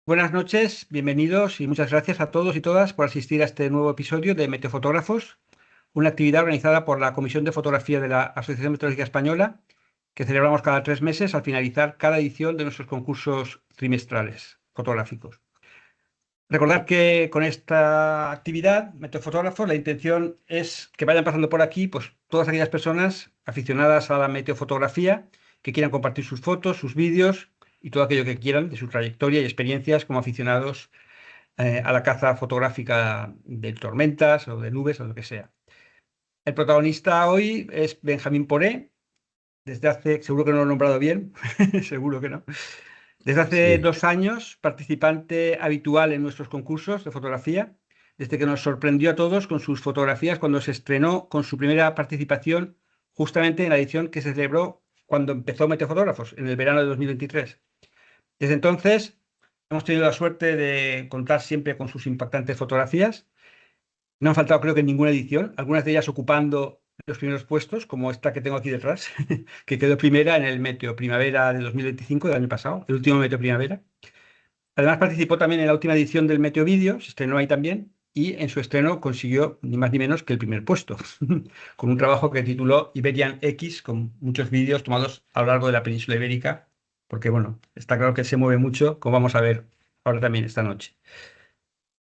Buenas noches, bienvenidos y muchas gracias a todos y todas por asistir a este nuevo episodio de Meteofotógrafos, una actividad organizada por la Comisión de Fotografía de la Asociación Meteorológica Española, que celebramos cada 3 meses al finalizar cada edición de nuestros concursos trimestrales fotográficos. Recordad que con esta actividad, Meteofotógrafos, la intención es que vayan pasando por aquí pues, todas aquellas personas aficionadas a la meteofotografía que quieran compartir sus fotos, sus vídeos y todo aquello que quieran de su trayectoria y experiencias como aficionados a la caza fotográfica de tormentas o de nubes o lo que sea. El protagonista hoy es Benjamín Poré, desde hace, seguro que no lo he nombrado bien, seguro que no, desde hace Sí, 2 años participante habitual en nuestros concursos de fotografía, desde que nos sorprendió a todos con sus fotografías cuando se estrenó con su primera participación justamente en la edición que se celebró cuando empezó Meteofotógrafos, en el verano de 2023. Desde entonces hemos tenido la suerte de contar siempre con sus impactantes fotografías. No han faltado, creo que en ninguna edición, algunas de ellas ocupando los primeros puestos, como esta que tengo aquí detrás, que quedó primera en el Meteo Primavera de 2025, del año pasado, el último Meteo Primavera. Además participó también en la última edición del Meteo Vídeo, se estrenó ahí también, y en su estreno consiguió ni más ni menos que el primer puesto, con un trabajo que tituló Iberian X, con muchos vídeos tomados a lo largo de la península ibérica, porque bueno, está claro que se mueve mucho, como vamos a ver ahora también esta noche.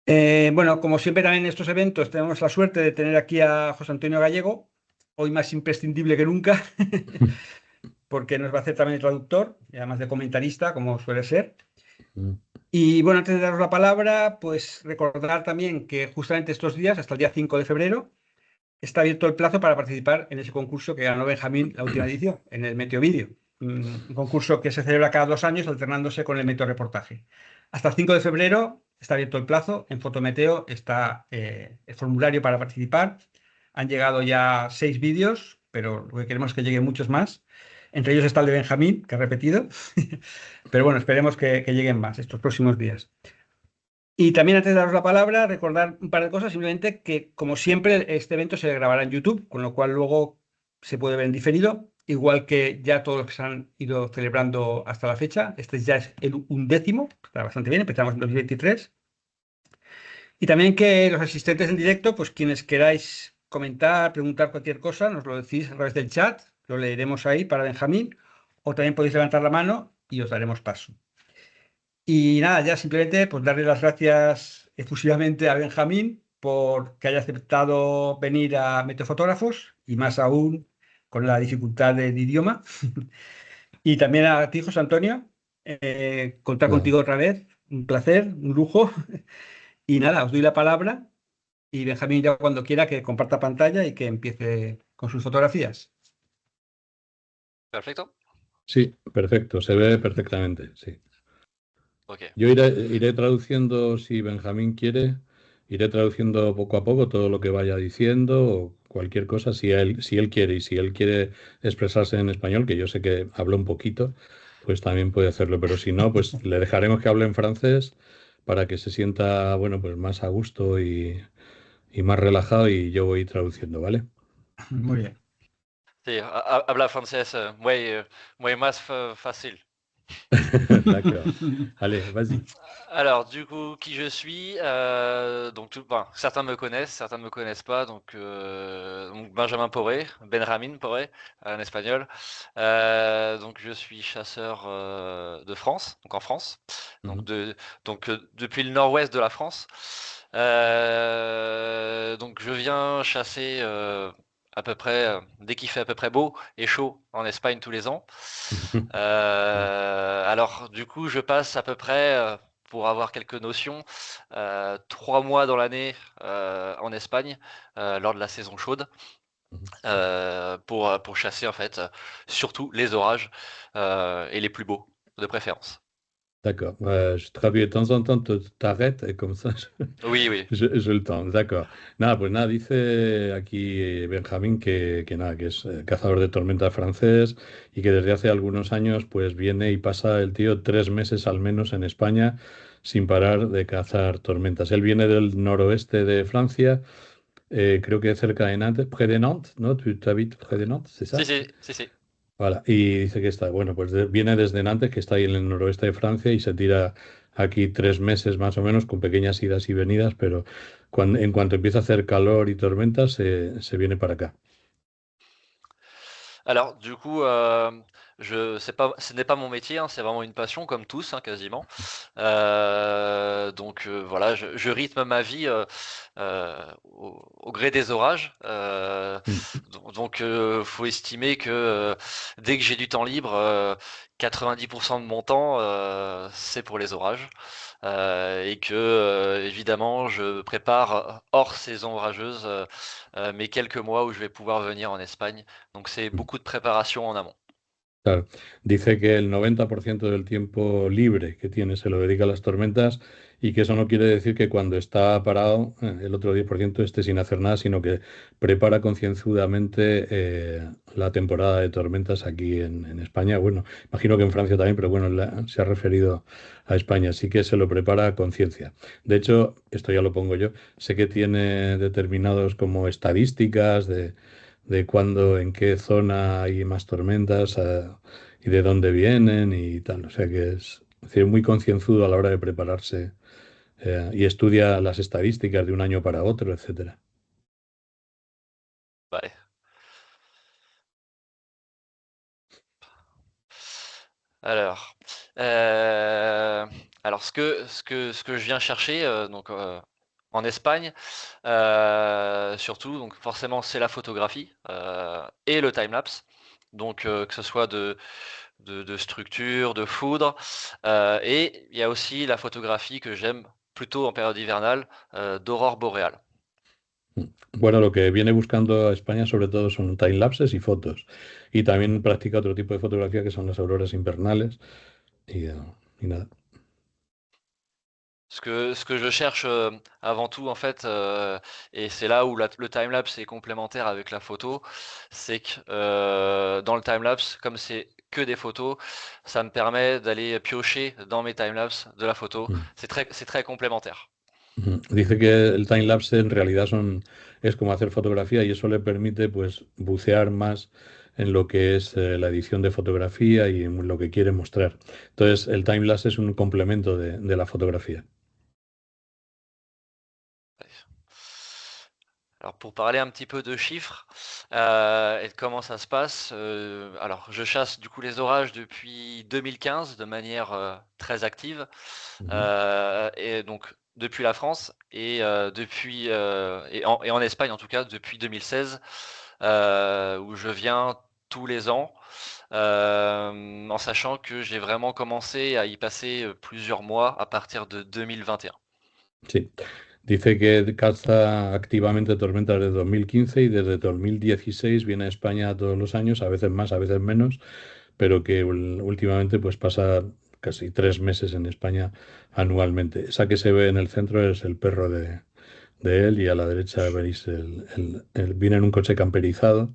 Bueno, como siempre también en estos eventos tenemos la suerte de tener aquí a José Antonio Gallego, hoy más imprescindible que nunca, porque nos va a hacer también el traductor, y además de comentarista, como suele ser. Y bueno, antes de daros la palabra, pues recordar también que justamente estos días, hasta el día 5 de febrero, está abierto el plazo para participar en ese concurso que ganó Benjamín la última edición, en el Meteo Vídeo. Un concurso que se celebra cada 2 años, alternándose con el Meteo Reportaje. Hasta el 5 de febrero está abierto el plazo. En Fotometeo está el formulario para participar. Han llegado ya 6 vídeos, pero lo que queremos es que lleguen muchos más. Entre ellos está el de Benjamín, que ha repetido. Pero bueno, esperemos que lleguen más estos próximos días. Y también antes de daros la palabra, recordar un par de cosas, simplemente que como siempre este evento se grabará en YouTube, con lo cual luego se puede ver en diferido, igual que ya todos los que se han ido celebrando hasta la fecha. Este ya es el 11º, está bastante bien, empezamos en 2023. Y también que los asistentes en directo, pues quienes queráis comentar, preguntar cualquier cosa, nos lo decís a través del chat, lo leeremos ahí para Benjamín, o también podéis levantar la mano y os daremos paso. Y nada, ya simplemente pues darle las gracias exclusivamente a Benjamín por que haya aceptado venir a Meteofotógrafos y más aún con la dificultad del idioma. Y también a ti, José Antonio, contar nada. contigo otra vez, un placer, un lujo. Y nada, os doy la palabra y Benjamín ya cuando quiera que comparta pantalla y que empiece con sus fotografías. Perfecto. Sí, perfecto, se ve perfectamente, sí. Ok. Yo iré traduciendo, si Benjamín quiere, iré traduciendo poco a poco todo lo que vaya diciendo o cualquier cosa, si él quiere y si él quiere expresarse en español, que yo sé que habla un poquito, pues también puede hacerlo, pero si no, pues le dejaremos que hable en francés para que se sienta, bueno, pues más a gusto y más relajado y yo voy traduciendo, ¿vale? Muy bien. Sí, habla francés muy más fácil. D'accord. Allez, vas-y. Alors, du coup, qui je suis donc certains me connaissent, certains ne me connaissent pas. Donc Benjamin Poré, Benjamin Poré en espagnol. Donc, je suis chasseur de France, donc en France. Donc, depuis le nord-ouest de la France. Donc, je viens chasser à peu près dès qu'il fait à peu près beau et chaud en Espagne tous les ans. Alors, du coup, je passe à peu près pour avoir quelques notions, 3 mois dans l'année en Espagne lors de la saison chaude pour chasser en fait surtout les orages et les plus beaux de préférence. D'accord. Je traduis de temps en temps, t'arrêtes et comme ça, Oui, oui. je le temps. D'accord. Nada, pues nada, dice aquí Benjamín que nada, que es cazador de tormenta francés y que desde hace algunos años pues viene y pasa el tío 3 meses al menos en España sin parar de cazar tormentas. Él viene del noroeste de Francia, creo que cerca de Nantes, près de Nantes, ¿no? ¿Tú habitas près de Nantes, c'est ça? Sí. Voilà. Y dice que está, bueno, pues viene desde Nantes, que está ahí en el noroeste de Francia, y se tira aquí 3 meses más o menos, con pequeñas idas y venidas, pero en cuanto empieza a hacer calor y tormentas, se viene para acá. Alors, du coup, ce n'est pas mon métier, hein, c'est vraiment une passion, comme tous, hein, quasiment. Donc, voilà, je rythme ma vie au gré des orages. Mm. Donc, faut estimer que dès que j'ai du temps libre, 90% de mon temps, c'est pour les orages. Et que, évidemment, je prépare hors saison orageuse mes quelques mois où je vais pouvoir venir en Espagne. Donc c'est Mm. beaucoup de préparation en amont. Claro. Dice que el 90% del tiempo libre que tiene se lo dedica a las tormentas y que eso no quiere decir que cuando está parado el otro 10% esté sin hacer nada, sino que prepara concienzudamente la temporada de tormentas aquí en España. Bueno, imagino que en Francia también, pero bueno, se ha referido a España, así que se lo prepara a conciencia. De hecho, esto ya lo pongo yo, sé que tiene determinados como estadísticas de cuándo, en qué zona hay más tormentas y de dónde vienen y tal. O sea que es decir, muy concienzudo a la hora de prepararse y estudia las estadísticas de un año para otro, etcétera. Ouais. Alors, euh, alors ce que je viens chercher donc en Espagne, surtout donc forcément c'est la photographie et le time-lapse. Donc que ce soit de structure, de foudre, et il y a aussi la photographie que j'aime plutôt en période hivernale d'aurore boréale. Bueno, lo que viene buscando a España sobre todo son time-lapses y fotos. Y también practica otro tipo de fotografía que son las auroras invernales y nada. Ce que je cherche avant tout, en fait, et c'est là où le timelapse est complémentaire avec la photo, c'est que dans le timelapse, comme c'est que des photos, ça me permet d'aller piocher dans mes timelapses de la photo. Mm. C'est très complémentaire. Dice que el time lapse en realidad es como hacer fotografía y eso le permite pues bucear más en lo que es la edición de fotografía y en lo que quiere mostrar. Entonces el time lapse es un complemento de la fotografía. Alors pour parler un petit peu de chiffres et de comment ça se passe, alors je chasse du coup les orages depuis 2015 de manière très active. Ujú. Et donc depuis la France et en Espagne en tout cas depuis 2016 où je viens tous les ans en sachant que j'ai vraiment commencé à y passer plusieurs mois à partir de 2021. Sí. Dice que caza activamente tormentas desde 2015 y desde 2016 viene a España todos los años, a veces más, a veces menos, pero que últimamente pues pasa casi 3 meses en España anualmente. Esa que se ve en el centro es el perro de él y a la derecha veréis viene en un coche camperizado.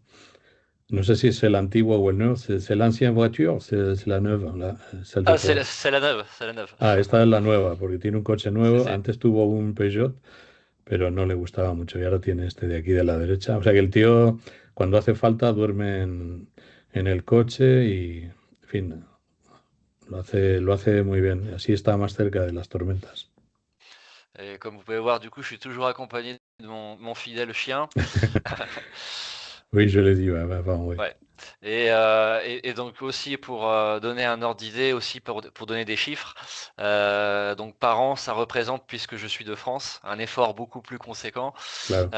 No sé si es el antiguo o el nuevo, c'est l'ancienne voiture, c'est la nueva, celle de Ah, c'est la, toi. c'est la neuve, c'est la neuve. Ah, esta es la nueva, porque tiene un coche C'est, nuevo. c'est- Antes tuvo un Peugeot, pero no le gustaba mucho y ahora tiene este de aquí de la derecha. O sea que el tío, cuando hace falta, duerme en el coche y, en fin, lo hace muy bien. Así está más cerca de las tormentas. Et comme vous pouvez voir, du coup, je suis toujours accompagné de mon fidèle chien. Oui, je l'ai dit, ouais, ouais, enfin, oui. Ouais. Et donc aussi pour donner un ordre d'idée, aussi pour donner des chiffres, donc par an, ça représente, puisque je suis de France, un effort beaucoup plus conséquent. Claro.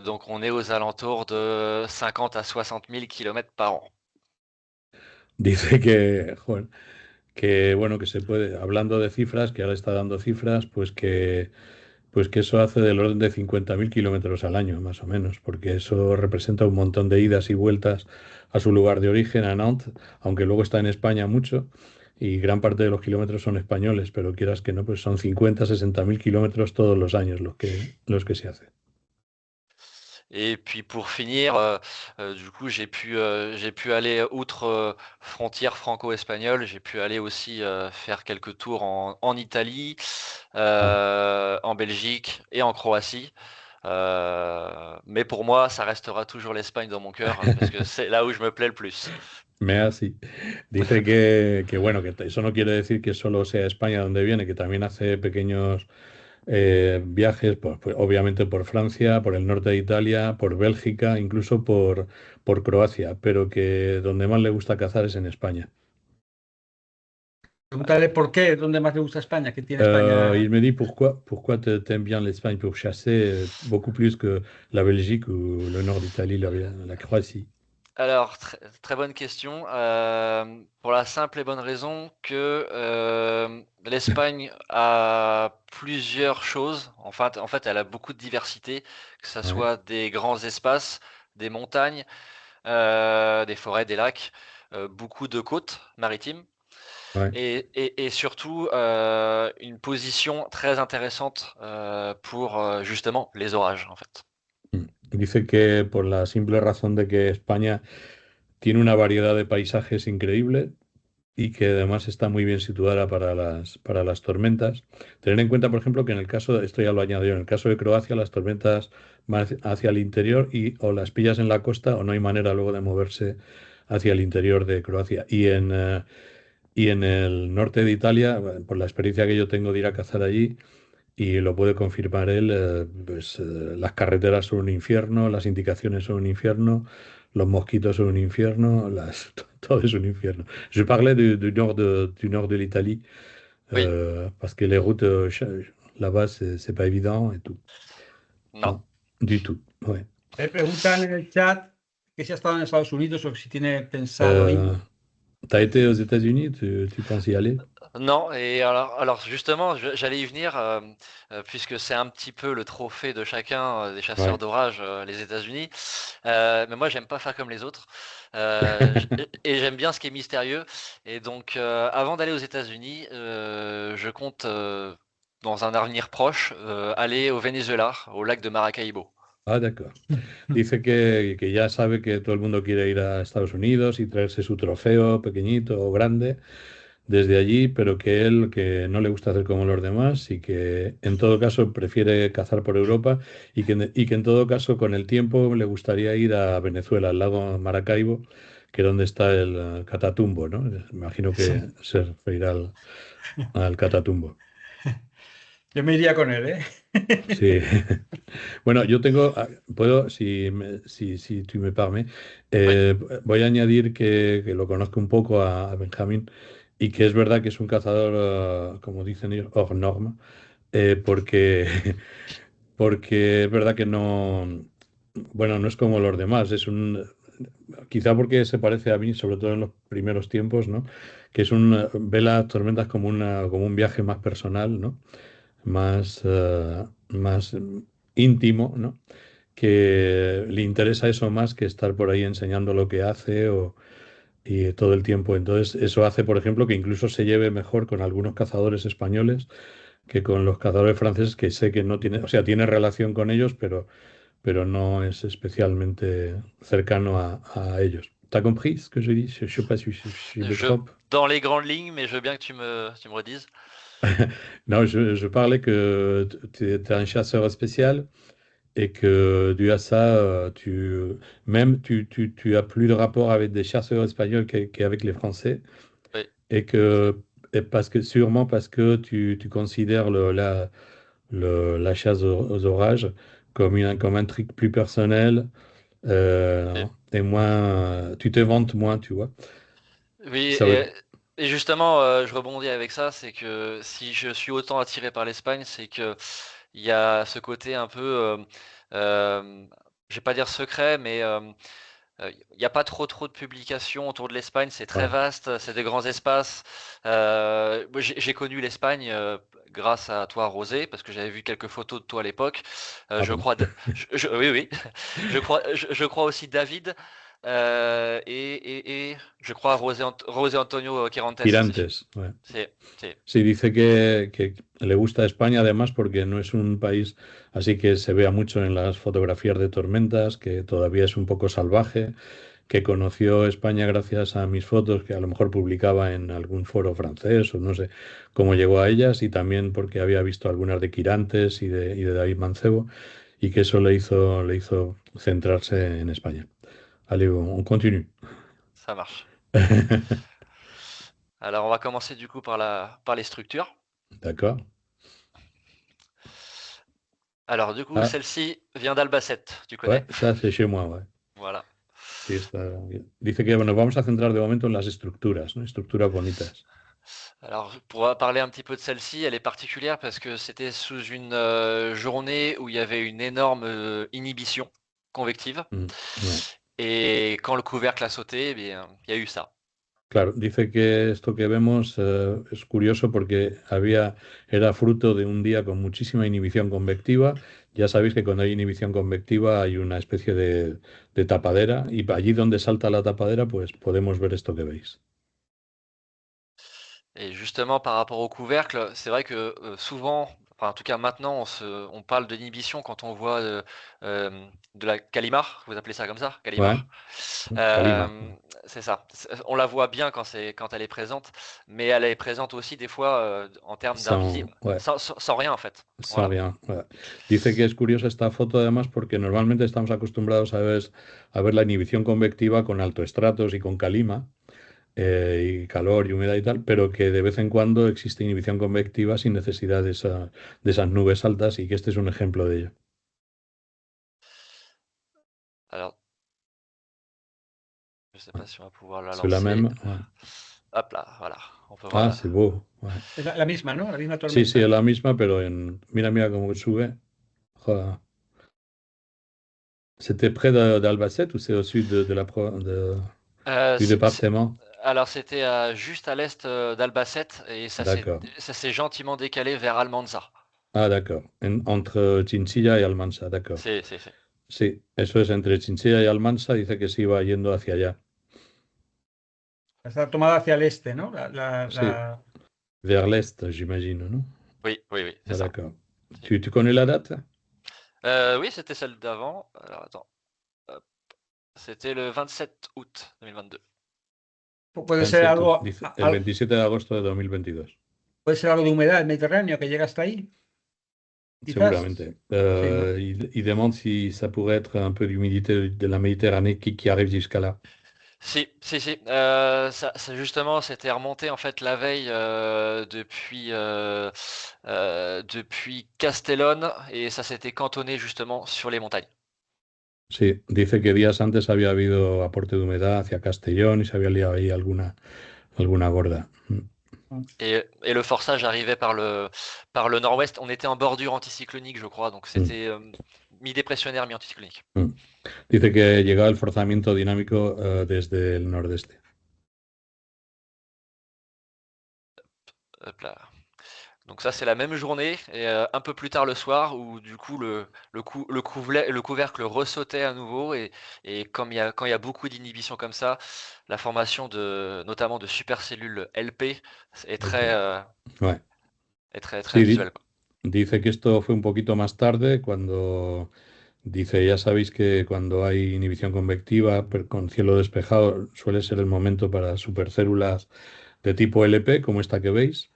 Donc on est aux alentours de 50 à 60 000 kilomètres par an. Dice que, joder, que bueno, que se puede, hablando de cifras, que ahora está dando cifras, pues que eso hace del orden de 50.000 kilómetros al año, más o menos, porque eso representa un montón de idas y vueltas a su lugar de origen, a Nantes, aunque luego está en España mucho, y gran parte de los kilómetros son españoles, pero quieras que no, pues son 50, 60.000 kilómetros todos los años los que se hace. Et puis pour finir, du coup, j'ai pu aller outre frontières franco-espagnoles, j'ai pu aller aussi faire quelques tours en Italie, Ah. en Belgique et en Croatie. Mais pour moi, ça restera toujours l'Espagne dans mon cœur parce que c'est là où je me plais le plus. Merci. Dice bueno, que eso no quiere decir que solo sea España donde viene, que también hace pequeños viajes, pues, obviamente por Francia, por el norte de Italia, por Bélgica, incluso por Croacia, pero que donde más le gusta cazar es en España. Pregúntale por qué, dónde más le gusta España, qué tiene España. Il me dit pourquoi t'aimes bien l'Espagne pour chasser beaucoup plus que la Belgique ou le nord d'Italie, la Croatie. Alors, très bonne question. Pour la simple et bonne raison que l'Espagne a plusieurs choses. En fait, elle a beaucoup de diversité, que ce Ouais, soit des grands espaces, des montagnes, des forêts, des lacs, beaucoup de côtes maritimes ouais. et surtout une position très intéressante pour justement les orages, en fait. Dice que por la simple razón de que España tiene una variedad de paisajes increíble y que además está muy bien situada para las tormentas. Tener en cuenta, por ejemplo, que en el caso, esto ya lo añadió, en el caso de Croacia, las tormentas van hacia el interior y o las pillas en la costa o no hay manera luego de moverse hacia el interior de Croacia. Y en el norte de Italia, por la experiencia que yo tengo de ir a cazar allí, y lo puede confirmar él, las carreteras son un infierno, las indicaciones son un infierno, los mosquitos son un infierno, todo es un infierno. Je parlais du nord de l'Italie, Oui, parce que les routes là-bas, c'est pas évident et tout. non. Non, du tout. Ouais. Me preguntan en el chat que si ha estado en Estados Unidos o si tiene pensado ir. Euh, T'as été aux États-Unis, tu penses y aller? Non, et alors justement, j'allais y venir, puisque c'est un petit peu le trophée de chacun, des chasseurs Ouais. d'orage, les États-Unis. Mais moi, j'aime pas faire comme les autres. J et j'aime bien ce qui est mystérieux. Et donc, avant d'aller aux États-Unis, je compte, dans un avenir proche, aller au Venezuela, au lac de Maracaibo. Ah, d'accord. Dice que ya sabe que todo el mundo quiere ir a Estados Unidos y traerse su trofeo pequeñito o grande desde allí, pero que él que no le gusta hacer como los demás y que en todo caso prefiere cazar por Europa y que en todo caso con el tiempo le gustaría ir a Venezuela, al lago Maracaibo, que es donde está el Catatumbo, ¿no? Me imagino Sí. que se referirá al Catatumbo. Yo me iría con él, ¿eh? Sí. Bueno, yo tengo, puedo, si tú me permite, Oui, voy a añadir que lo conozco un poco a Benjamín y que es verdad que es un cazador, como dicen ellos, hors norma, porque, porque es verdad que no, bueno, no es como los demás, quizá porque se parece a mí, sobre todo en los primeros tiempos, ¿no? Que ve las tormentas como como un viaje más personal, ¿no? Más íntimo, ¿no? Que le interesa eso más que estar por ahí enseñando lo que hace y todo el tiempo. Entonces, eso hace, por ejemplo, que incluso se lleve mejor con algunos cazadores españoles que con los cazadores franceses, que sé que no tiene, o sea, tiene relación con ellos, pero no es especialmente cercano a ellos. ¿T'as compris ce que je dis? Je sais pas si je me je trompe. dans les grandes lignes, mais je veux bien que tu me redises. Non, je parlais que tu es un chasseur spécial et que dû à ça, tu as plus de rapport avec des chasseurs espagnols qu'avec les Français Oui. et sûrement parce que tu considères la chasse aux orages comme un truc plus personnel Et et moins, tu te vantes moins, tu vois. oui Ça veut, et justement, je rebondis avec ça, c'est que si je suis autant attiré par l'Espagne, c'est que il y a ce côté un peu, je vais pas dire secret, mais il y a pas trop de publications autour de l'Espagne. C'est très ouais. vaste, c'est des grands espaces. Moi, j'ai connu l'Espagne, grâce à toi, Rosé, parce que j'avais vu quelques photos de toi à l'époque. Ah Je bon? crois d je oui, oui. Je crois aussi David, et je crois José Antonio Quirantes, Tirantes, ouais. sí, sí. Sí, dice que le gusta España además porque no es un país así que se vea mucho en las fotografías de tormentas, que todavía es un poco salvaje, que conoció España gracias a mis fotos que a lo mejor publicaba en algún foro francés o no sé cómo llegó a ellas y también porque había visto algunas de Quirantes y de David Mancebo y que eso le hizo centrarse en España. Allez, on continue. Ça marche. Alors, on va commencer du coup par les structures. D'accord. Alors, du coup, Ah, celle-ci vient d'Albacete, tu ouais, connais? ça c'est chez moi, ouais. Voilà. Sí, está bien. Dice que nos vamos a centrar de momento en las estructuras, ¿no? Estructuras bonitas. Alors, pour parler un petit peu de celle-ci, elle est particulière parce que c'était sous une journée où il y avait une énorme inhibition convective. Ouais. Et quand le couvercle a sauté, eh bien, il y a eu ça. Claro, dice que esto que vemos es curioso porque era fruto de un día con muchísima inhibición convectiva. Ya sabéis que cuando hay inhibición convectiva hay una especie de tapadera y allí donde salta la tapadera pues podemos ver esto que veis. Et justement, par rapport au couvercle, c'est vrai que souvent, enfin en tout cas maintenant, on parle de l'inhibition quand on voit de la calimard, vous appelez ça comme ça, Ouais, calimard. calima. C'est ça. On la voit bien quand elle est présente, mais elle est présente aussi des fois en termes d'invisible, Ouais, sans rien en fait. sans Voilà. rien. Ouais. Dice que es curiosa esta foto además porque normalmente estamos acostumbrados a ver la inhibición convectiva con altoestratos y con calima. Y calor y humedad y tal, pero que de vez en cuando existe inhibición convectiva sin necesidad de esas nubes altas y que este es un ejemplo de ello. Alors, je sais pas si on va pouvoir la C'est la lancer. même. Ouais. Hop là, voilà. On peut voir Ah, là. c'est beau. Ouais. Es la misma, ¿no? La misma Sí, tormenta. sí, es la misma, pero en. Mira, mira cómo sube. Joder. C'était près d'Albacete ou c'est au sud du C'est- département? Alors c'était juste à l'est d'Albacete et D'accord. ça s'est gentiment décalé vers Almanza. Ah, d'accord. Entre Chinchilla y Almansa, d'accord. C'est. Sí, eso es entre Chinchilla y Almansa, dice que se iba yendo hacia allá. Está tomada hacia el este, ¿no? Sí, vers l'est, j'imagine, non? Oui, c'est Ah, ça. d'accord. Tu connais la date? Oui, c'était celle d'avant. Alors attends. Hop. C'était le 27 août 2022. Puede ser algo, Dice, el 27 de agosto de 2022. puede ser algo de humedad del Mediterráneo que llega hasta ahí. Quizás. Seguramente. Il demande si ça pourrait être un peu d'humidité de la Méditerranée qui arrive jusqu'à là. Si. Ça, justement, c'était remonté en fait la veille depuis Castellón et ça s'était cantonné justement sur les montagnes. Sí, dice que días antes había habido aporte de humedad hacia Castellón y se había liado ahí alguna gorda. Et le forçage arrivait par le nord-ouest. On était en bordure anticyclonique, je crois, donc c'était mi-dépressionnaire, mi-anticyclonique. Dice que llegaba el forzamiento dinámico desde el nordeste. Hop là. Donc ça, c'est la même journée et un peu plus tard le soir où du coup le couvercle ressautait à nouveau et quand il y a beaucoup d'inhibition comme ça, la formation notamment de supercellules LP est très Ouais. très Sí, visuelle, quoi. dice que esto fue un poquito más tarde cuando dice, ya sabéis que cuando hay inhibición convectiva con cielo despejado suele ser el momento para supercélulas de tipo LP, como esta que veis.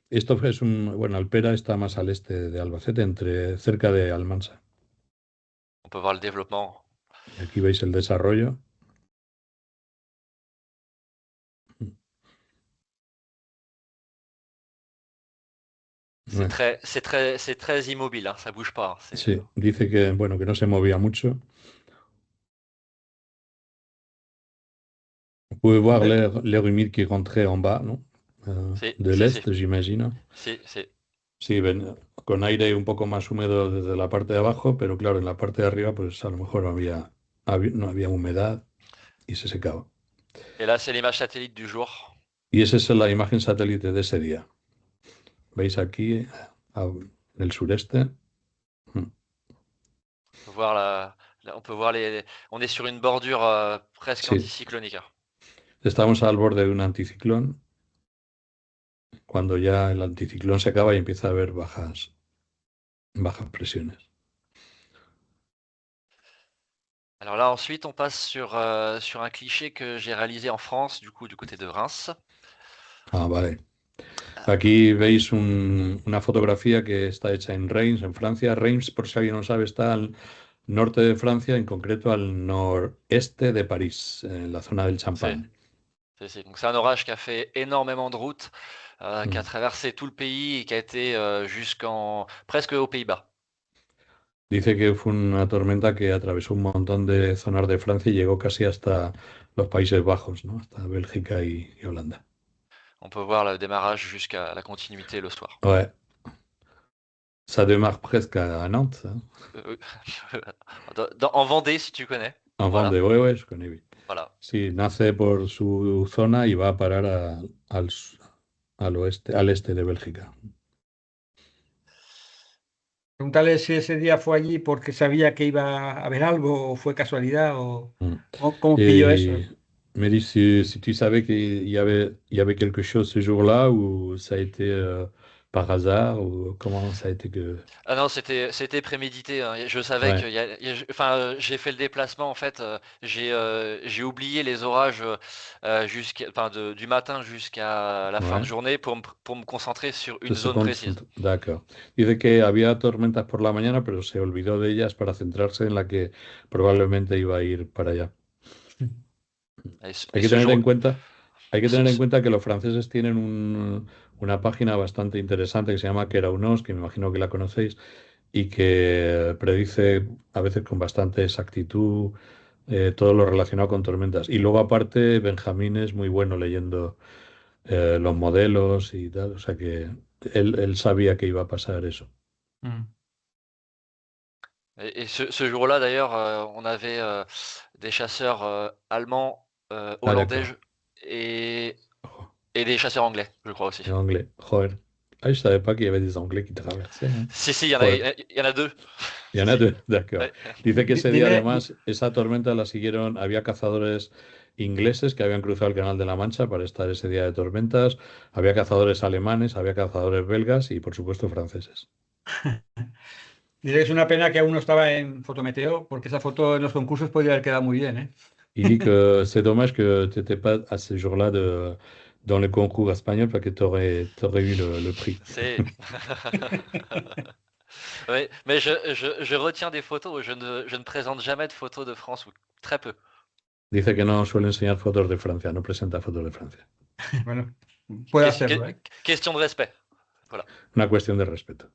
Esto es bueno, Alpera está más al este de Albacete, cerca de Almansa. On peut voir le développement. Y aquí veis el desarrollo. C'est très immobile, hein, ça bouge pas. Sí, dice que, bueno, que no se movía mucho. Vous pouvez voir l'air humide qui rentrait en bas, ¿no? De l'est, j'imagine. Sí. Sí, con aire un poco más húmedo desde la parte de abajo, pero claro, en la parte de arriba, pues a lo mejor no había humedad y se secaba. Et là, c'est l'image satellite du jour. Y esa es la imagen satélite de ese día. ¿Veis aquí, en el sureste? On peut voir on est sur une bordure presque anticyclonique. Estamos al borde de un anticiclón, cuando ya el anticiclón se acaba y empieza a haber bajas presiones. Alors là, ensuite, on passe sur un cliché que j'ai réalisé en France, du coup, du côté de Reims. Ah, vale. Aquí veis una fotografía que está hecha en Reims, en Francia. Reims, por si alguien no sabe, está al norte de Francia, en concreto al noreste de París, en la zona del Champagne. Donc c'est un orage qui a fait énormément de routes, qui a Mm. traversé tout le pays et qui a été jusqu'en presque aux Pays-Bas. Dice que fue una tormenta que atravesó un montón de zonas de Francia y llegó casi hasta los Países Bajos, ¿no? Hasta Bélgica y Holanda. On peut voir le démarrage jusqu'à la continuité le soir. Ouais, ça démarre presque à Nantes, hein. Euh, en Vendée, si tu connais. En Voilà, Vendée, ouais, je connais, oui. voilà. Sí, nace por su zona y va a parar al oeste, al este de Bélgica. Preguntarle si ese día fue allí porque sabía que iba a haber algo o fue casualidad o Mm. cómo pilló eso. Et me dis si tu savais qu'il y avait quelque chose ce jour-là ou ça a été par hasard ou comment ça a été que... Ah non, c'était prémédité, hein. Je savais Ouais, enfin, j'ai fait le déplacement en fait. J'ai oublié les orages enfin, du matin jusqu'à la fin de ouais. journée pour me concentrer sur une Entonces, zone précise. D'accord. Dice que había tormentas por la mañana, pero se olvidó de ellas para centrarse en la que probablemente iba a ir para allá. Hay Et que ce tener jour, en cuenta, hay que ce- tener en ce- cuenta que los franceses tienen una página bastante interesante que se llama Keraunos, que me imagino que la conocéis, y que predice a veces con bastante exactitud todo lo relacionado con tormentas. Y luego aparte, Benjamín es muy bueno leyendo los modelos y tal, o sea que él sabía que iba a pasar eso. Mm. ce jour-là d'ailleurs, on avait des chasseurs allemands, Ah, hollandais d'accord. et, Oh, et des chasseurs anglais, je crois aussi. et anglais. Joder. Ah, je savais pas qu'il y avait des Anglais qui traversaient, hein. Si, Joder. il y en a deux. Il y en a Si. deux, d'accord. Ouais. Dice que ese día Dime, además, esa tormenta la siguieron, había cazadores ingleses que habían cruzado el Canal de la Mancha para estar ese día de tormentas, había cazadores alemanes, había cazadores belgas y por supuesto franceses. diré que es una pena que aún no estaba en Fotometeo porque esa foto en los concursos podría haber quedado muy bien, ¿eh? Il dit que c'est dommage que tu n'étais pas à ce jour-là dans le concours espagnol parce que tu aurais eu le prix. C'est. Oui, mais je retiens des photos. Je ne présente jamais de photos de France, ou très peu. Dice que no suele enseñar fotos de Francia, no presenta fotos de Francia. Bueno, puede hacerlo, ¿eh? Question de respect. Voilà. Una cuestión de respeto.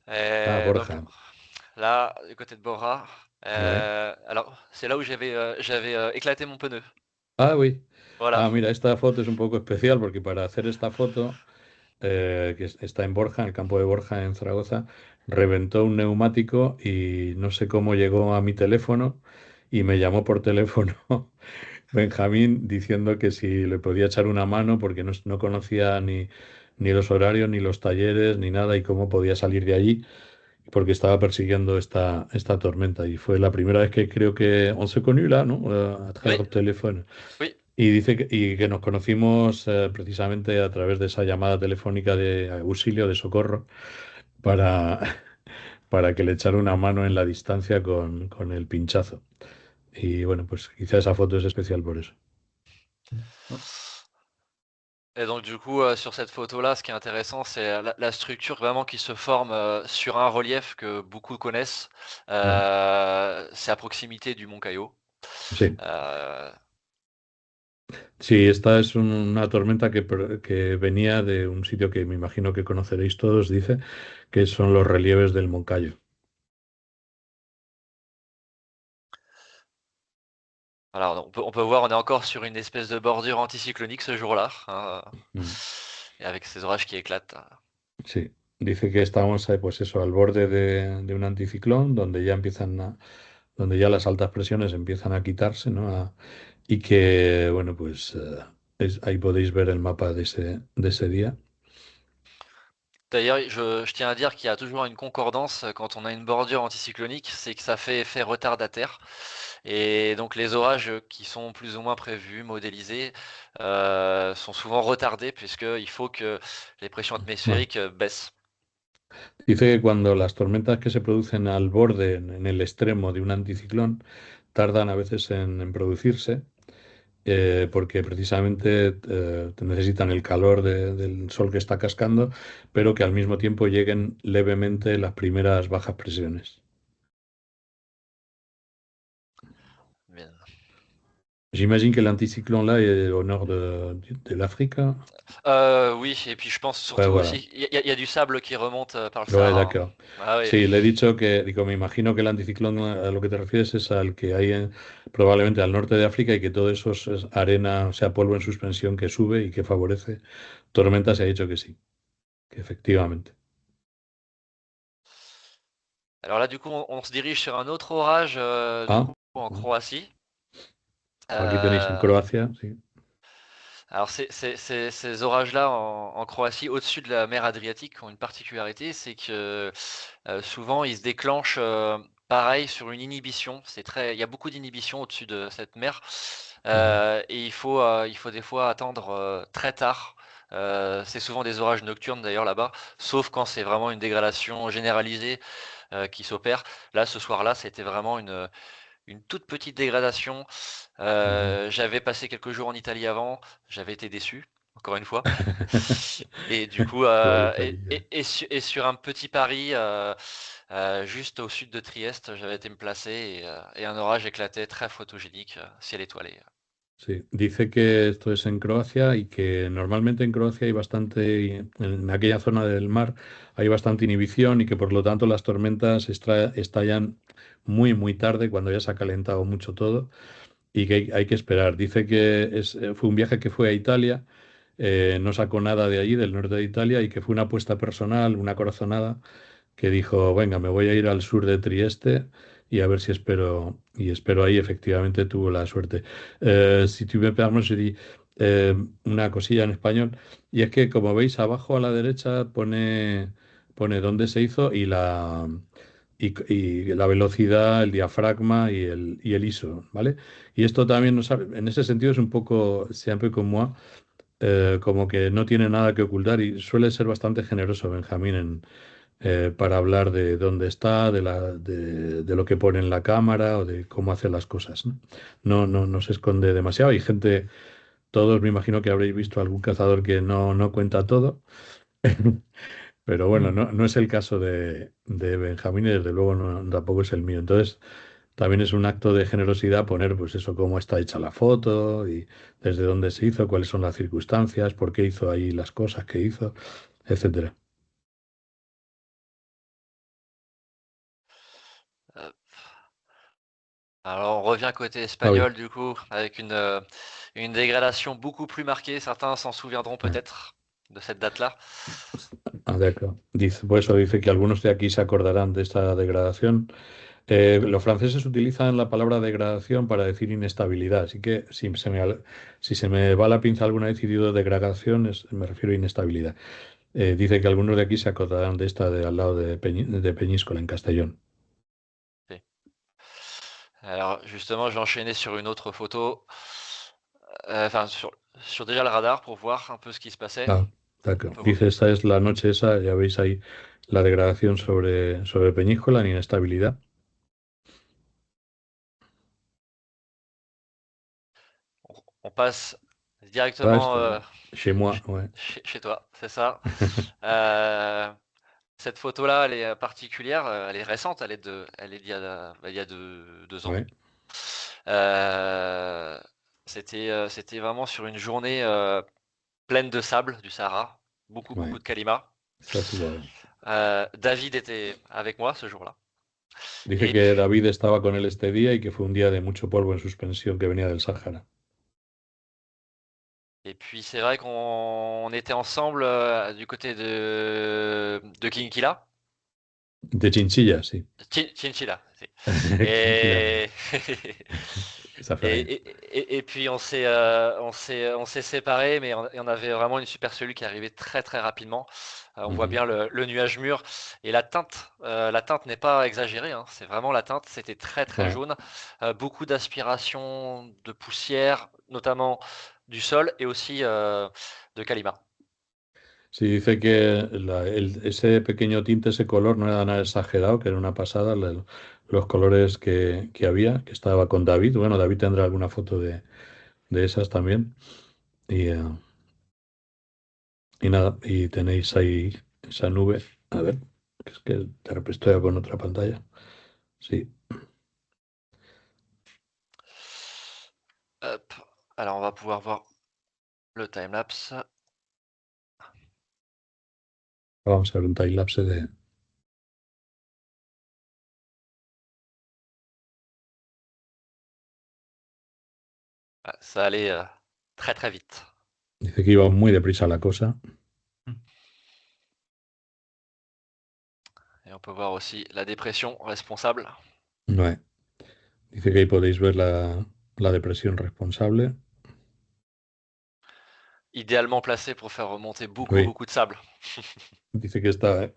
Ah, Donc Borja. là, du côté de Bora, Ouais. alors c'est là où j'avais éclaté mon pneu. Ah, oui. Voilà. Ah, mira, esta foto es un poco especial porque para hacer esta foto, está en Borja, en el campo de Borja, en Zaragoza, reventó un neumático y no sé cómo llegó a mi teléfono y me llamó por teléfono Benjamín diciendo que si le podía echar una mano porque no conocía ni los horarios, ni los talleres, ni nada y cómo podía salir de allí porque estaba persiguiendo esta tormenta y fue la primera vez que creo que on se connu là, ¿no? A travers Oui, le teléfono. oui. Y dice que nos conocimos precisamente a través de esa llamada telefónica de auxilio, de socorro, para, para que le echara una mano en la distancia con el pinchazo. Y bueno, pues quizá esa foto es especial por eso. Et donc du coup, sur cette photo-là, ce qui est intéressant, c'est la structure vraiment qui se forme sur un relief que beaucoup connaissent. Ouais. C'est à proximité du Mont Caillot. Sí, Euh, sí, esta es una tormenta que venía de un sitio que me imagino que conoceréis todos, dice, que son los relieves del Moncayo. alors on peut voir, on est encore sur une espèce de bordure anticyclonique ce jour-là, hein, Mm. et avec ces orages qui éclatent. Sí, dice que estamos pues eso, al borde de un anticiclón donde ya las altas presiones empiezan a quitarse, ¿no? Y que, bueno, pues ahí podéis ver el mapa de ese día. D'ailleurs, je tiens à dire qu'il y a toujours une concordance quand on a une bordure anticyclonique, c'est que ça fait effet retardataire. Et donc les orages qui sont plus ou moins prévus, modélisés, sont souvent retardés puisqu'il faut que les pressions Bueno, atmosphériques baissent. dice que cuando las tormentas que se producen al borde, en el extremo de un anticiclón, tardan a veces en producirse, porque precisamente necesitan el calor del sol que está cascando, pero que al mismo tiempo lleguen levemente las primeras bajas presiones. Bien. J'imagine que l'anticyclone là est au nord de l'Afrique, hein. Oui, et puis je pense Ouais, surtout voilà. aussi, il y a du sable qui remonte par le Ouais, Sahara, hein. d'accord. Ah oui. Sí, le he dicho que, digo, me imagino que el anticiclón a lo que te refieres es al que hay probablemente al norte de África y que todo eso es arena, o sea, polvo en suspensión que sube y que favorece tormentas. Se ha dicho que sí, que efectivamente. Alors là, du coup, on se dirige sur un autre orage, du Ah, coup, en mm. Croatie. Aquí tenéis en Euh, Croacia, sí. alors ces orages-là en Croatie, au-dessus de la mer Adriatique, ont une particularité, c'est que souvent ils se déclenchent pareil sur une inhibition. Il y a beaucoup d'inhibitions au-dessus de cette mer. Mhm. Et il faut des fois attendre très tard. C'est souvent des orages nocturnes d'ailleurs là-bas, sauf quand c'est vraiment une dégradation généralisée qui s'opère. Là, ce soir-là, c'était vraiment une toute petite dégradation. Mhm. J'avais passé quelques jours en Italie avant, j'avais été déçu, encore une fois. Et du coup, Igual Italia. et sur un petit Paris, juste au sud de Trieste, j'avais été me placer et un orage éclatait, très photogénique, ciel étoilé. Sí, dice que esto es en Croacia y que normalmente en Croacia hay bastante, en aquella zona del mar hay bastante inhibición y que por lo tanto las tormentas estallan muy, muy tarde cuando ya se ha calentado mucho todo y que hay que esperar. Dice que fue un viaje que fue a Italia, no sacó nada de allí, del norte de Italia, y que fue una apuesta personal, una corazonada, que dijo, venga, me voy a ir al sur de Trieste y a ver si espero, y espero ahí, efectivamente tuvo la suerte. Si tu me permets, je dis, una cosilla en español, y es que como veis abajo a la derecha pone dónde se hizo y la velocidad, el diafragma y el ISO, ¿vale? Y esto también en ese sentido es un poco, siempre como como que no tiene nada que ocultar y suele ser bastante generoso Benjamín para hablar de dónde está, de lo que pone en la cámara o de cómo hace las cosas, ¿no? No se esconde demasiado. Hay gente, todos me imagino que habréis visto algún cazador que no cuenta todo, pero bueno, no es el caso de Benjamín y desde luego tampoco es el mío. Entonces, también es un acto de generosidad poner, pues eso, cómo está hecha la foto y desde dónde se hizo, cuáles son las circunstancias, por qué hizo ahí las cosas que hizo, etcétera. Euh, alors on revient côté Ah oui. espagnol du coup, avec une dégradation beaucoup plus marquée. Certains s'en souviendront peut-être de cette date-là. Ah, d'accord. Dice, por eso dice que algunos de aquí se acordarán de esta degradación. Los franceses utilizan la palabra degradación para decir inestabilidad, así que si se me va la pinza alguna vez y digo degradación, me refiero a inestabilidad. Dice que algunos de aquí se acordarán de esta de al lado de Peñíscola, en Castellón. Ok. Alors justement, je vais enchaîner sur une autre photo, enfin sur déjà le radar pour voir un peu ce qui se passait. Ah, On d'accord. peut Dice, esta es la noche esa, ya veis ahí la degradación sobre Peñíscola, en inestabilidad. on passe Ah, directement esto, chez moi, ch- ouais. chez toi, c'est ça. Euh, Cette photo-là, elle est particulière, elle est récente, elle est il y a 2 ans. Ouais, Euh, c'était vraiment sur une journée pleine de sable du Sahara, beaucoup, ouais, beaucoup de calima. ça se voit. David était avec moi ce jour-là. Dice Et que puis, David estaba con él este día y que fue un día de mucho polvo en suspensión que venía del Sáhara. et puis c'est vrai qu'on était ensemble du côté de Kinkila. De Chinchilla, sí. Chinchilla, si. Chinchilla no. Et, Ça fait rien. et puis on s'est séparés, mais on avait vraiment une super cellule qui arrivait très très rapidement. On voit Ujú. bien le nuage mûr et la teinte n'est pas exagérée, hein, c'est vraiment la teinte. C'était très très Ouais. jaune, beaucoup d'aspiration de poussière, notamment du sol et aussi de calima. Sí, dice que ese pequeño tinte, ese color no era nada exagerado, que era una pasada, los colores que había, que estaba con David. Bueno, David tendrá alguna foto de esas también. Y, eh, y nada, y tenéis ahí esa nube. A ver, que es que de repente estoy con otra pantalla. Sí. Hop. Alors, on va pouvoir voir le timelapse. Vamos a ver un timelapse de... Ah, ça allait très très vite. Dice que iba muy deprisa la cosa. Et on peut voir aussi la dépression responsable. Ouais. Dice que ahí podéis ver la depresión responsable. Idéalement placée pour faire remonter Oui. beaucoup de sable. Dice que está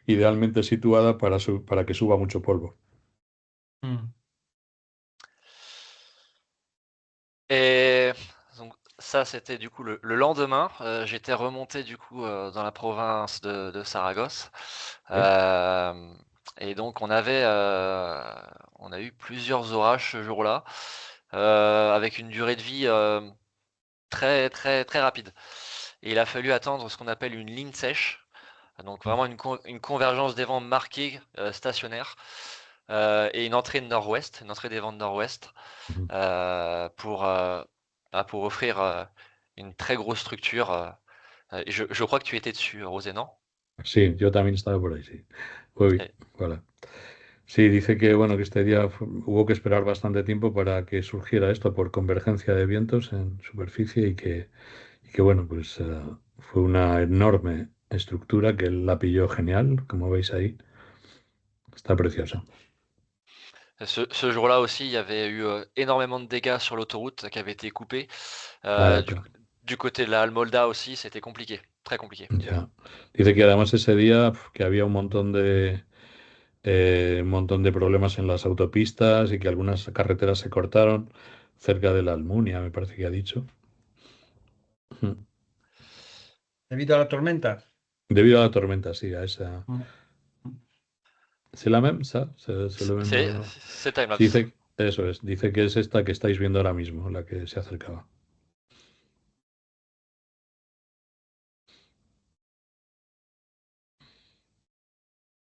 idealmente situada para que suba mucho polvo. Et donc ça, c'était du coup le lendemain. J'étais remonté du coup dans la province de Saragosse. Et donc on a eu plusieurs orages ce jour-là, avec une durée de vie très très très rapide. Et il a fallu attendre ce qu'on appelle une ligne sèche, donc vraiment une convergence des vents marquée stationnaire, et une entrée de nord-ouest, une entrée des vents de nord-ouest, pour offrir une très grosse structure. Et je crois que tu étais dessus, Rosé, non? Sí, yo también estaba por ahí, sí. Oui, Et- voilà. Sí, dice que bueno, que este día hubo que esperar bastante tiempo para que surgiera esto por convergencia de vientos en superficie y que bueno, pues fue una enorme estructura que él la pilló genial, como veis ahí. Está preciosa. Ce jour-là aussi, il y avait eu énormément de dégâts sur l'autoroute qui avait été coupée. Ah, Euh, du, d'accord. du côté de la Almolda aussi, c'était compliqué, très compliqué. Ya. Dice que además ese día que había un montón de problemas en las autopistas y que algunas carreteras se cortaron cerca de la Almunia, me parece que ha dicho. Debido a la tormenta. Debido a la tormenta, sí, a esa. Mm. ¿C'est la même, ça? C'est le même, C'est Sí, timelapse. dice, eso es, dice que es esta que estáis viendo ahora mismo, la que se acercaba.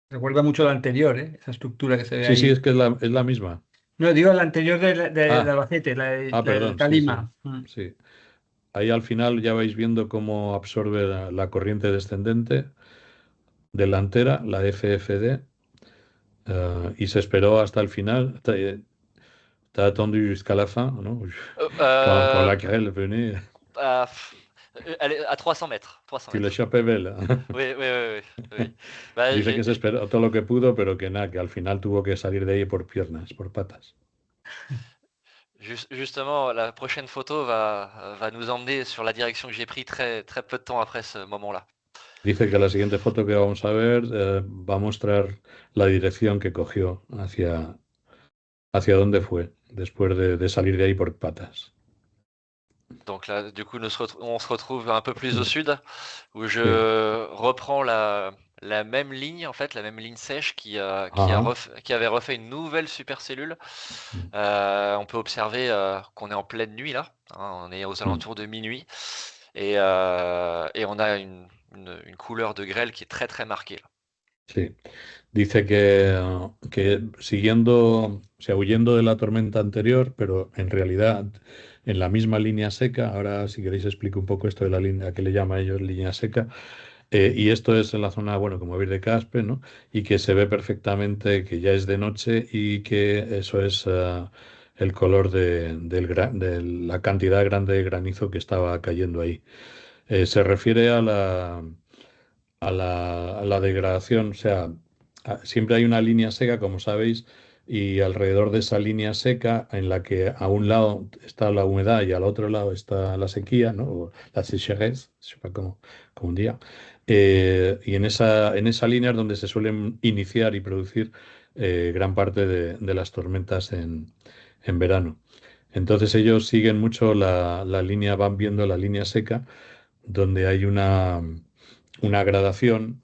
Recuerda mucho la anterior, ¿eh? Esa estructura que se ve Sí, sí, ahí. es que es la misma. No, digo la anterior de Ah, Albacete, la del perdón, sí, sí, Calima. sí. Ahí al final ya vais viendo cómo absorbe la corriente descendente delantera, la FFD, y se esperó hasta el final. T'as attendu jusqu'à la fin, ¿no? Quand Euh, la grêle venait, à, elle est à 300 mètres. 300 tu le mètres. chapais belle. Oui, oui, oui, oui, oui. Bah, Dice que se esperó todo lo que pudo, pero que nada, que al final tuvo que salir de ahí por piernas, por patas. justement, la prochaine photo va nous emmener sur la direction que j'ai pris très, très peu de temps après ce moment-là. Dice que la siguiente foto que vamos a ver va a mostrar la dirección que cogió hacia dónde fue, después de salir de ahí por patas. Donc là, du coup, on se retrouve un peu plus au sud, où Sí. je reprends la même ligne, en fait, la même ligne sèche Ajá. qui avait refait une nouvelle supercellule. On peut observer qu'on est en pleine nuit là, hein, on est aux alentours de minuit, et on a une couleur de grêle qui est très très marquée là. Sí. Dice que siguiendo, o sea, huyendo de la tormenta anterior, pero en realidad en la misma línea seca, ahora si queréis explico un poco esto de la línea que le llama a ellos línea seca, y esto es en la zona, bueno, como veis de Caspe, ¿no? Y que se ve perfectamente que ya es de noche y que eso es el color de la cantidad grande de granizo que estaba cayendo ahí. Se refiere a la degradación, o sea, siempre hay una línea seca, como sabéis, y alrededor de esa línea seca, en la que a un lado está la humedad y al otro lado está la sequía, ¿no? O la sécheresse, je sais pas cómo un día. Y en esa línea es donde se suelen iniciar y producir gran parte de las tormentas en verano. Entonces ellos siguen mucho la línea, van viendo la línea seca, donde hay una gradación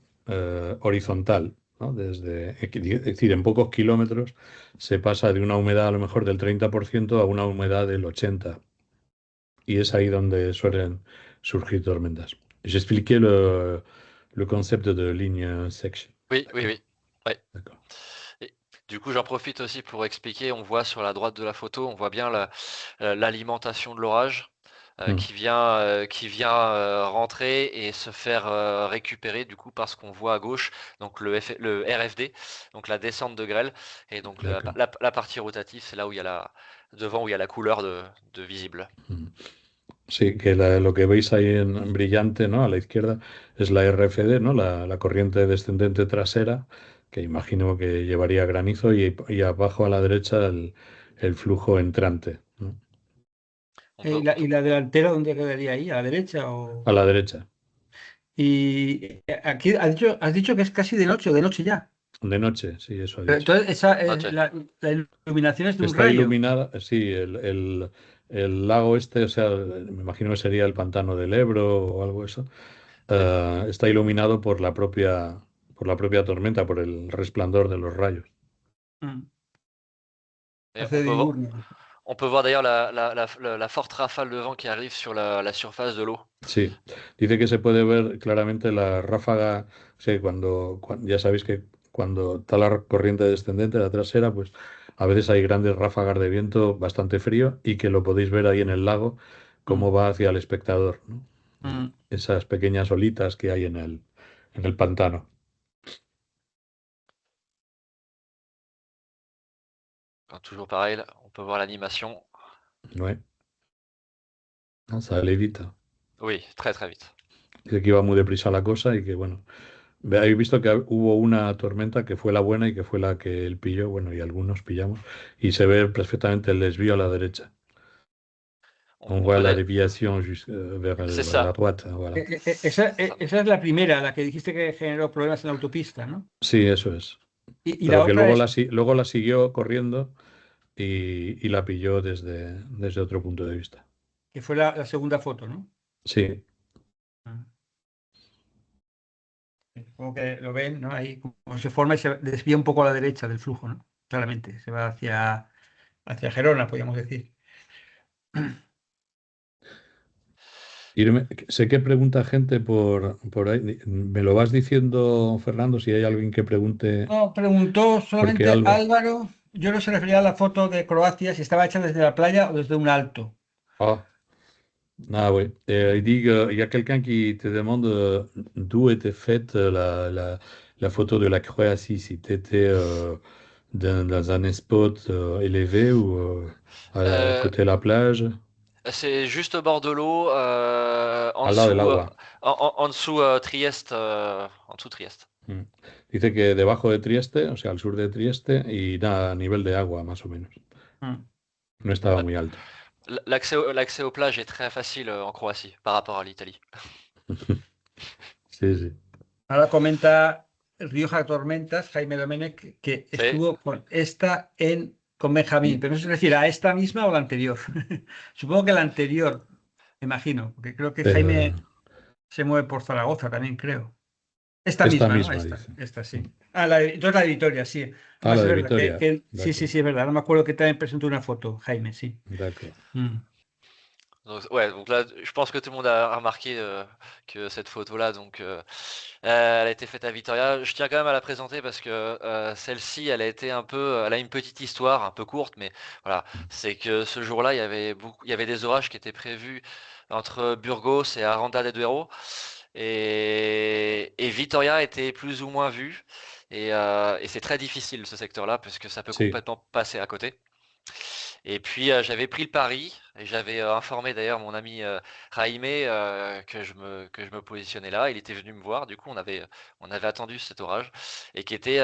horizontal, ¿no? Es decir, en pocos kilómetros se pasa de una humedad a lo mejor del 30% a una humedad del 80%. Y es ahí donde suelen surgir tormentas. J'expliquais le concept de ligne sèche. Oui, oui, D'accord, oui. Ouais. d'accord. Et du coup, j'en profite aussi pour expliquer, on voit sur la droite de la photo, on voit bien l'alimentation de l'orage. qui vient rentrer et se faire récupérer du coup parce qu'on voit à gauche donc le RFD, donc la descente de grêle, et donc la partie rotative, c'est là où il y a devant où il y a la couleur de visible. Sí, que lo que veis ahí en brillante, ¿no? A la izquierda es la RFD, ¿no? La corriente descendente trasera, que imagino que llevaría granizo, y abajo a la derecha el flujo entrante, ¿no? ¿Y la delantera dónde quedaría ahí? ¿A la derecha? A la derecha. Y aquí has dicho que es casi de noche o de noche ya. De noche, sí, eso ha Pero dicho. entonces la iluminación es de un Está rayo. iluminada, sí, el lago este, o sea, me imagino que sería el pantano del Ebro o algo eso, está iluminado por la propia tormenta, por el resplandor de los rayos. Hace diurno. On peut voir d'ailleurs la forte rafale de vent qui arrive sur la surface de l'eau. Sí, dice que se puede ver claramente la ráfaga, o sea, ya sabéis que cuando está la corriente descendente, la trasera, pues a veces hay grandes ráfagas de viento bastante frío y que lo podéis ver ahí en el lago, cómo va hacia el espectador, ¿no? Esas pequeñas olitas que hay en el pantano. Toujours pareil, là, on peut voir l'animation. Ouais. Ça allait vite. Oui, très très vite. Dice que iba muy deprisa la cosa y que, bueno, habéis visto que hubo una tormenta que fue la buena y que fue la que él pilló, bueno, y algunos pillamos, y se ve perfectamente el desvío a la derecha. On voit la déviation vers la droite. Voilà. Esa es la primera, la que dijiste que generó problemas en la autopista, ¿no? Sí, eso es. Y Pero la que otra luego la siguió corriendo y la pilló desde otro punto de vista. Que fue la segunda foto, ¿no? Sí. Como que lo ven, ¿no? Ahí como se forma y se desvía un poco a la derecha del flujo, ¿no? Claramente, se va hacia Gerona, podríamos decir. Irme, sé que pregunta gente por ahí. ¿Me lo vas diciendo, Fernando, si hay alguien que pregunte? No, preguntó solamente Álvaro, yo no se refería a la foto de Croacia, si estaba hecha desde la playa o desde un alto. Ah, oui. Il dit qu'il y a quelqu'un qui te demande d'où était faite la photo de la Croatie, si tu étais dans un spot élevé ou à côté de la plage. C'est juste au bord de l'eau, en Al lado del dessous, agua. en dessous Trieste, en dessous Trieste. Dice que debajo de Trieste, o sea, al sur de Trieste, y nada, a nivel de agua, más o menos. No estaba muy alto. L'accès aux plages est très facile en Croatie par rapport à l'Italie. Sí, sí. Ahora comenta Rioja Tormentas, Jaime Domenech, que estuvo con esta con Benjamín, pero no sé si refiere a esta misma o la anterior. Supongo que la anterior, me imagino, porque creo que Jaime se mueve por Zaragoza también, creo. Esta misma, ¿no? Esta sí. Entonces la de Vitoria, sí. Ah, la de Vitoria. Sí, es verdad. No me acuerdo que también presentó una foto, Jaime, sí. D'accord. Donc là, je pense que tout le monde a remarqué que cette photo-là, donc, elle a été faite à Vitoria. Je tiens quand même à la présenter parce que celle-ci, elle a une petite histoire, un peu courte, mais voilà, c'est que ce jour-là, il y avait des orages qui étaient prévus entre Burgos et Aranda de Duero, et Vitoria était plus ou moins vue, et c'est très difficile ce secteur-là parce que ça peut complètement passer à côté. Et puis j'avais pris le pari et j'avais informé d'ailleurs mon ami Jaime que je me positionnais là. Il était venu me voir. Du coup, on avait attendu cet orage et qui était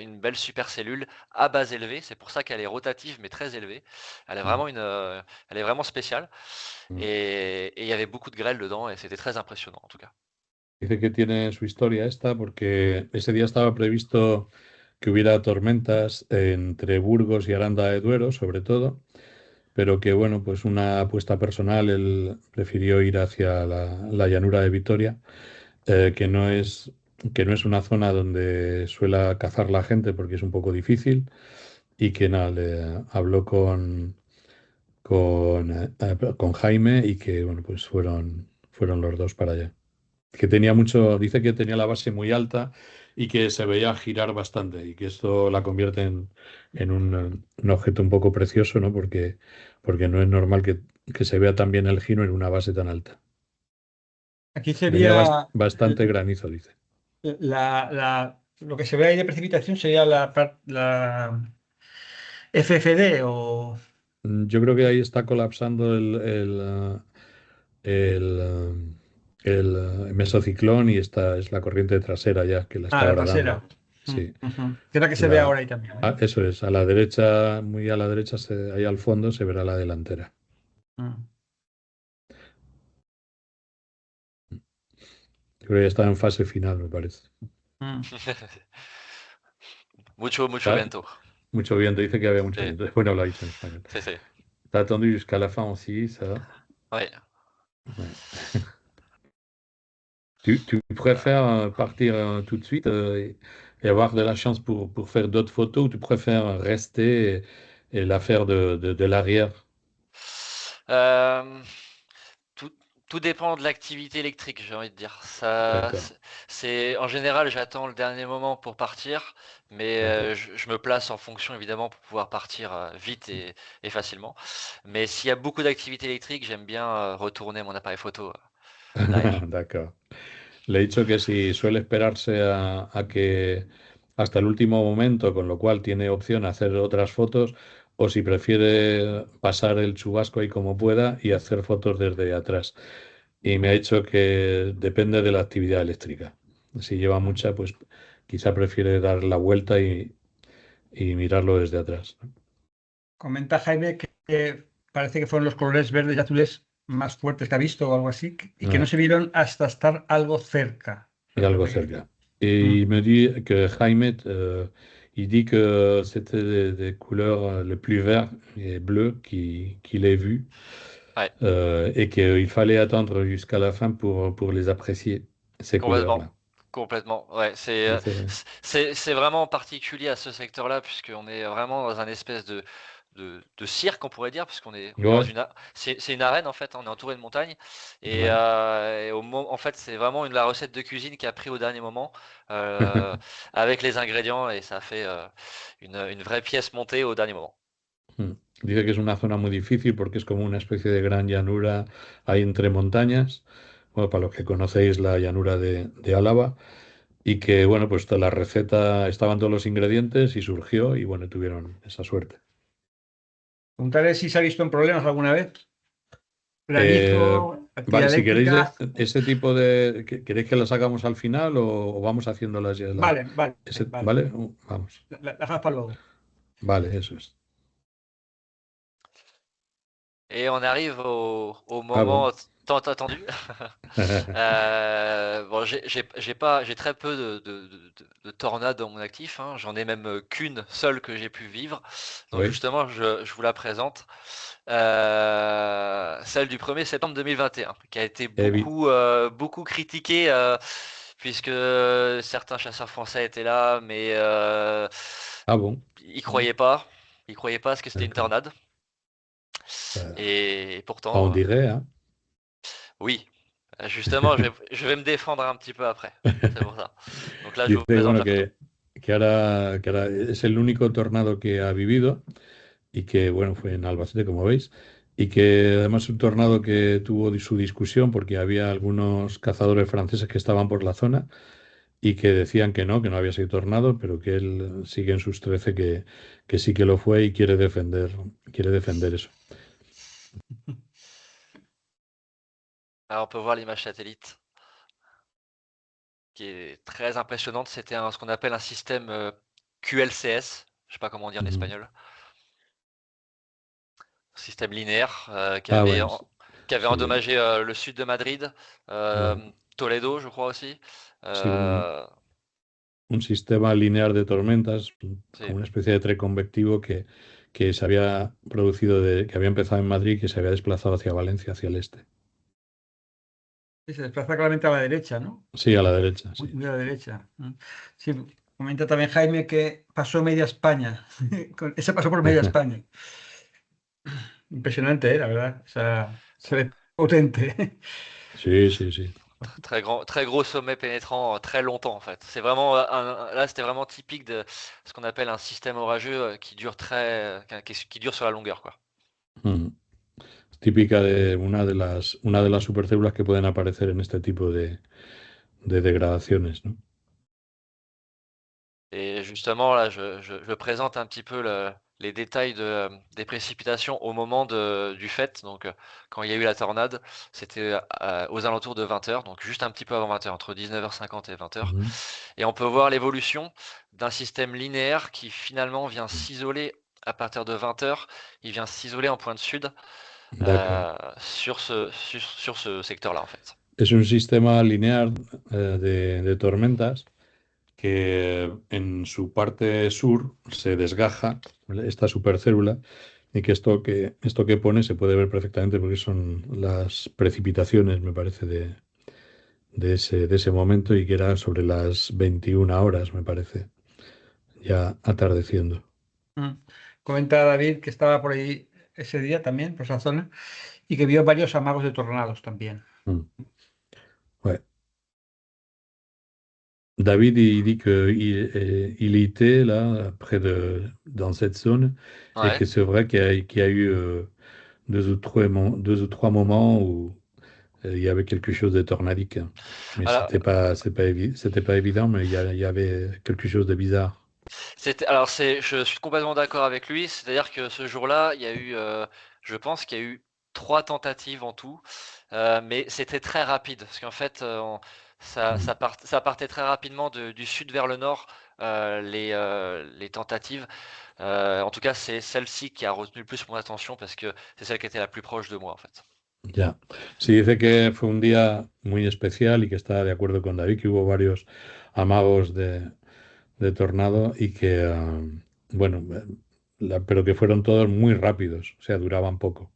une belle supercellule à base élevée. C'est pour ça qu'elle est rotative mais très élevée. Elle est vraiment elle est vraiment spéciale. Et il y avait beaucoup de grêle dedans et c'était très impressionnant en tout cas. Dice que tiene su historia esta porque ese día estaba previsto que hubiera tormentas entre Burgos y Aranda de Duero, sobre todo, pero que, bueno, pues una apuesta personal, él prefirió ir hacia la llanura de Vitoria, que no es una zona donde suele cazar la gente porque es un poco difícil, y que nada, le habló con Jaime y que, bueno, pues fueron los dos para allá. Que dice que tenía la base muy alta y que se veía girar bastante y que esto la convierte en un objeto un poco precioso, ¿no? Porque no es normal que que se vea también el giro en una base tan alta. Aquí Venía sería bastante granizo, dice. lo que se ve ahí de precipitación sería la FFD o... Yo creo que ahí está colapsando el mesociclón y esta es la corriente trasera ya que la está La agradando. trasera. Sí. Ujú. Que es la que se ve La, ahora ahí también. ¿Eh? Eso es, a la derecha, muy a la derecha, ahí al fondo se verá la delantera. Mm. Yo creo que ya está en fase final, me parece. Mm. Mucho Ah, viento. mucho viento, dice que había mucho Sí, viento. Bueno, lo ha dicho en español. sí, sí. T'as attendu jusqu'à la fin aussi, ça. Ouais. Ouais. Tu préfères partir tout de suite et avoir de la chance pour faire d'autres photos ou tu préfères rester et la faire de l'arrière? Euh, tout, tout dépend de l'activité électrique, j'ai envie de dire. Ça, D'accord, en général, j'attends le dernier moment pour partir, mais d'accord. je me place en fonction évidemment pour pouvoir partir vite et facilement. Mais s'il y a beaucoup d'activité électrique, j'aime bien retourner mon appareil photo derrière. D'accord. Le he dicho que si suele esperarse a que hasta el último momento, con lo cual tiene opción a hacer otras fotos, o si prefiere pasar el chubasco ahí como pueda y hacer fotos desde atrás. Y me ha dicho que depende de la actividad eléctrica. Si lleva mucha, pues quizá prefiere dar la vuelta y mirarlo desde atrás. Comenta Jaime que parece que fueron los colores verdes y azules más fuertes que ha visto o algo así, y que no se vieron hasta estar algo cerca. Y algo cerca. Et Mm. il me dit que Jaime, il dit que c'était des couleurs les plus verts et bleus qu'il ait vues Ouais, et qu'il fallait attendre jusqu'à la fin pour les apprécier, ces complètement. couleurs-là. Complètement, ouais, Dice, c'est vraiment particulier à ce secteur-là, puisqu'on est vraiment dans un espèce de cirque, on pourrait dire, on est dans ouais, une, c'est une arène en fait, on est entouré de montagnes, ouais. et en fait, c'est vraiment la recette de cuisine qui a pris au dernier moment, euh, avec les ingrédients, et ça a fait une vraie pièce montée au dernier moment. Mm. Dice que es una zona muy difícil porque es como una especie de gran llanura ahí entre montañas. Bueno, para los que conocéis la llanura de Álava. Y que, bueno, pues la receta estaban todos los ingredientes y surgió y bueno, tuvieron esa suerte. Preguntaré si se ha visto en problemas alguna vez. Eh, Granizo, vale, actividad si queréis eléctrica. ese tipo de... ¿Queréis que las hagamos al final o vamos haciéndolas ya? Vale, vale, vale. ¿Vale? Vamos. La dejamos para luego. Vale, eso es. Et on arrive au Ah, bon. moment tant attendu. Bon, j'ai très peu de tornades dans mon actif, hein. J'en ai même qu'une seule que j'ai pu vivre. Donc Oui. justement, je vous la présente. Celle du 1er septembre 2021, qui a été Evi- beaucoup critiquée, puisque certains chasseurs français étaient là, mais Ah, bon. ils croyaient pas. Ils croyaient pas parce que c'était une D'accord. tornade. Euh, Et on pourtant, dirait, hein. oui. Justement, je vais me défendre un petit peu après. C'est pour ça. Donc là, je vous Dice, présente bueno, la photo. que ahora es el único tornado que ha vivido y que, bueno, fue en Albacete, como veis, y que además es un tornado que tuvo su discusión porque había algunos cazadores franceses que estaban por la zona y que decían que no había sido tornado, pero que él sigue en sus 13 que sí que lo fue y quiere defender eso. Alors, on peut voir l'image satellite qui est très impressionnante. C'était ce qu'on appelle un système QLCS. Je sais pas comment on dit en Ujú. espagnol. Système linéaire Ah, bueno, qui avait sí, endommagé le sud de Madrid, vale. Toledo, je crois aussi. Sí, Euh, un sistema lineal de tormentas, c'est como una especie de tren convectivo que se había producido, que había empezado en Madrid y que se había desplazado hacia Valencia, hacia el este. Sí, se desplaza claramente a la derecha, ¿no? Sí, a la derecha, Muy, sí. muy a la derecha. Mm. Sí, comenta también Jaime que pasó media España. Ese pasó por media España. Impresionante, la verdad. O sea, se ve potente. Sí, sí, sí. très gros sommet pénétrant très longtemps en fait. C'est vraiment là c'était vraiment typique de ce qu'on appelle un système orageux qui dure qui dure sur la longueur quoi. Mm. típica de una de las supercélulas que pueden aparecer en este tipo de degradaciones, ¿no? Et justement, là, je présente un petit peu les détails des précipitations au moment du fait. Donc, quand il y a eu la tornade, c'était aux alentours de 20 heures, donc juste un petit peu avant 20 heures, entre 19h50 et 20 heures. Mhm. Et on peut voir l'évolution d'un système linéaire qui finalement vient s'isoler à partir de 20 heures. Il vient s'isoler en pointe sud D'accord. sur ce secteur-là, en fait. Es un sistema lineal de tormentas que en su parte sur se desgaja, ¿vale?, esta supercélula, y que esto que pone se puede ver perfectamente porque son las precipitaciones, me parece, de ese momento, y que era sobre las 21 horas, me parece, ya atardeciendo. Comenta David que estaba por ahí ese día también, por esa zona, y que vio varios amagos de tornados también. Mm. Ouais. David, il dit qu'il était là, dans cette zone, et Ouais. que c'est vrai qu'il y a eu deux ou trois moments où il y avait quelque chose de tornadique, hein. Mais Alors, c'était pas évident, mais il y avait quelque chose de bizarre. je suis complètement d'accord avec lui. C'est-à-dire que ce jour-là, il y a eu, je pense qu'il y a eu 3 tentatives en tout, mais c'était très rapide parce qu'en fait, Mm. ça partait très rapidement du sud vers le nord, les tentatives. En tout cas, c'est celle-ci qui a retenu le plus mon attention parce que c'est celle qui était la plus proche de moi, en fait. Ya. Sí, dice que fue un día muy especial y que está de acuerdo con David, que hubo varios amagos de tornado y que, bueno, pero que fueron todos muy rápidos, o sea, duraban poco.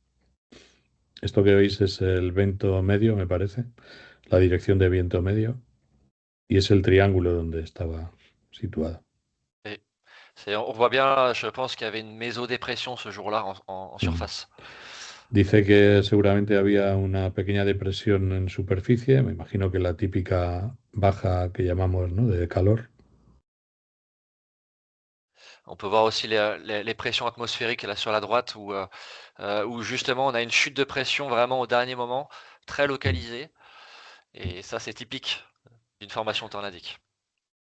Esto que veis es el viento medio, me parece, la dirección de viento medio, y es el triángulo donde estaba situada. Et on voit bien, je pense qu'il y avait une mésodépression ce jour-là en Mm. surface. Dice que seguramente había una pequeña depresión en superficie, me imagino que la típica baja que llamamos, ¿no?, de calor. On peut voir aussi les pressions atmosphériques là sur la droite où justement on a une chute de pression vraiment au dernier moment, très Mm. localisée. Et ça, c'est typique d'une formation tornadique.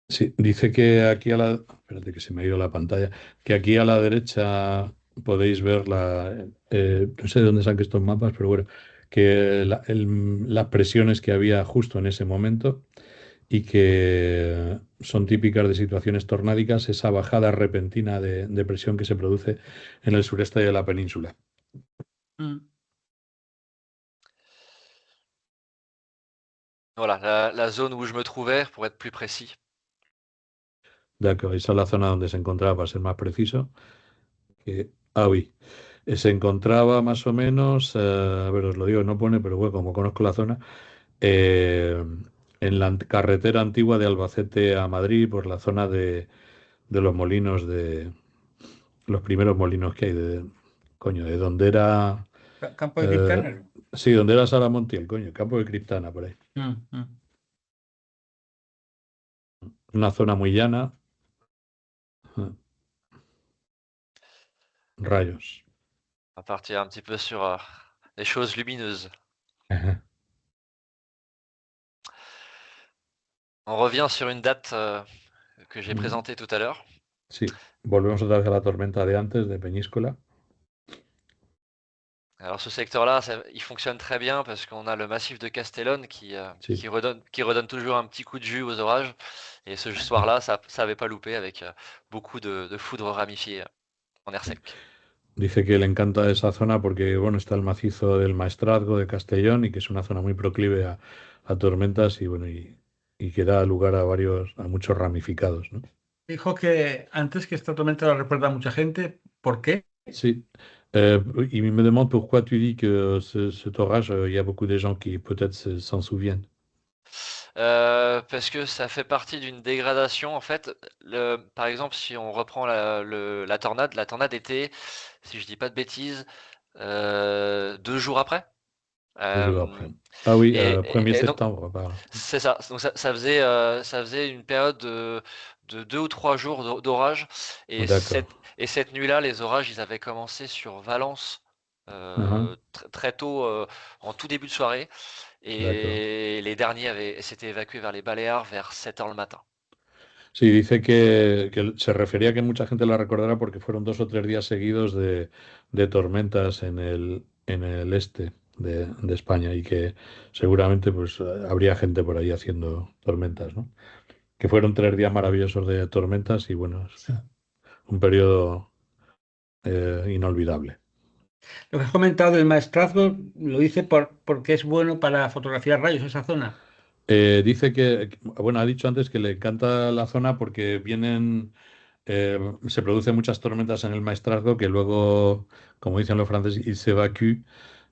Sí, dice que aquí a la... Espérate que se me ha ido la pantalla. Que aquí a la derecha podéis ver no sé de dónde saqué estos mapas, pero bueno, que las presiones que había justo en ese momento y que son típicas de situaciones tornádicas, esa bajada repentina de presión que se produce en el sureste de la península. Voilà, la zone où je me trouvais, pour être plus précis. D'accord, esa es la zona donde se encontraba, para ser más preciso. Oui. Se encontraba más o menos, a ver, os lo digo, no pone, pero bueno, como conozco la zona, eh, en la carretera antigua de Albacete a Madrid, por la zona de los molinos, de los primeros molinos que hay, coño, de donde era, Campo de eh, Criptana. sí, donde era Sara Montiel, coño, Campo de Criptana, por ahí. Una zona muy llana. Rayos. On va partir un petit peu sur les choses lumineuses. On revient sur une date que j'ai présentée tout à l'heure. Sí, volvemos otra vez a la tormenta de antes, de Peñíscola. Alors ce secteur-là, il fonctionne très bien parce qu'on a le massif de Castellón Sí. qui redonne toujours un petit coup de jus aux orages. Et ce soir-là, ça n'avait pas loupé avec beaucoup de foudres ramifiées en air sec. Dice que le encanta esa zona porque, bueno, está el macizo del Maestrazgo de Castellón y que es una zona muy proclive a tormentas y, bueno, y que da lugar a muchos ramificados, ¿no? Dijo que antes que esta tormenta la recuerda a mucha gente. ¿Por qué? Sí. Il me demande pourquoi tu dis que cet orage, il y a beaucoup de gens qui peut-être s'en souviennent. Parce que ça fait partie d'une dégradation. En fait, par exemple, si on reprend la tornade était, si je dis pas de bêtises, 2 jours après. 2 jours après. Ah oui, Et, 1er et donc, septembre, par là. c'est ça. Donc ça faisait une période de 2 ou 3 jours d'orage. Et D'accord. cette nuit-là, les orages, ils avaient commencé sur Valence Ajá, très tôt, en tout début de soirée. d'accord. Et les derniers s'étaient évacués vers les Baléares vers 7 heures le matin. Sí, dice que se refería a que mucha gente la recordará porque fueron 2 o 3 días seguidos de tormentas en el este de España y que seguramente pues habría gente por ahí haciendo tormentas, ¿no? Que fueron 3 días maravillosos de tormentas y bueno, es un periodo inolvidable. Lo que has comentado del maestrazgo lo dice porque es bueno para fotografiar rayos esa zona. Dice bueno, ha dicho antes que le encanta la zona porque se producen muchas tormentas en el Maestrazgo que luego, como dicen los franceses, ils s'évacuent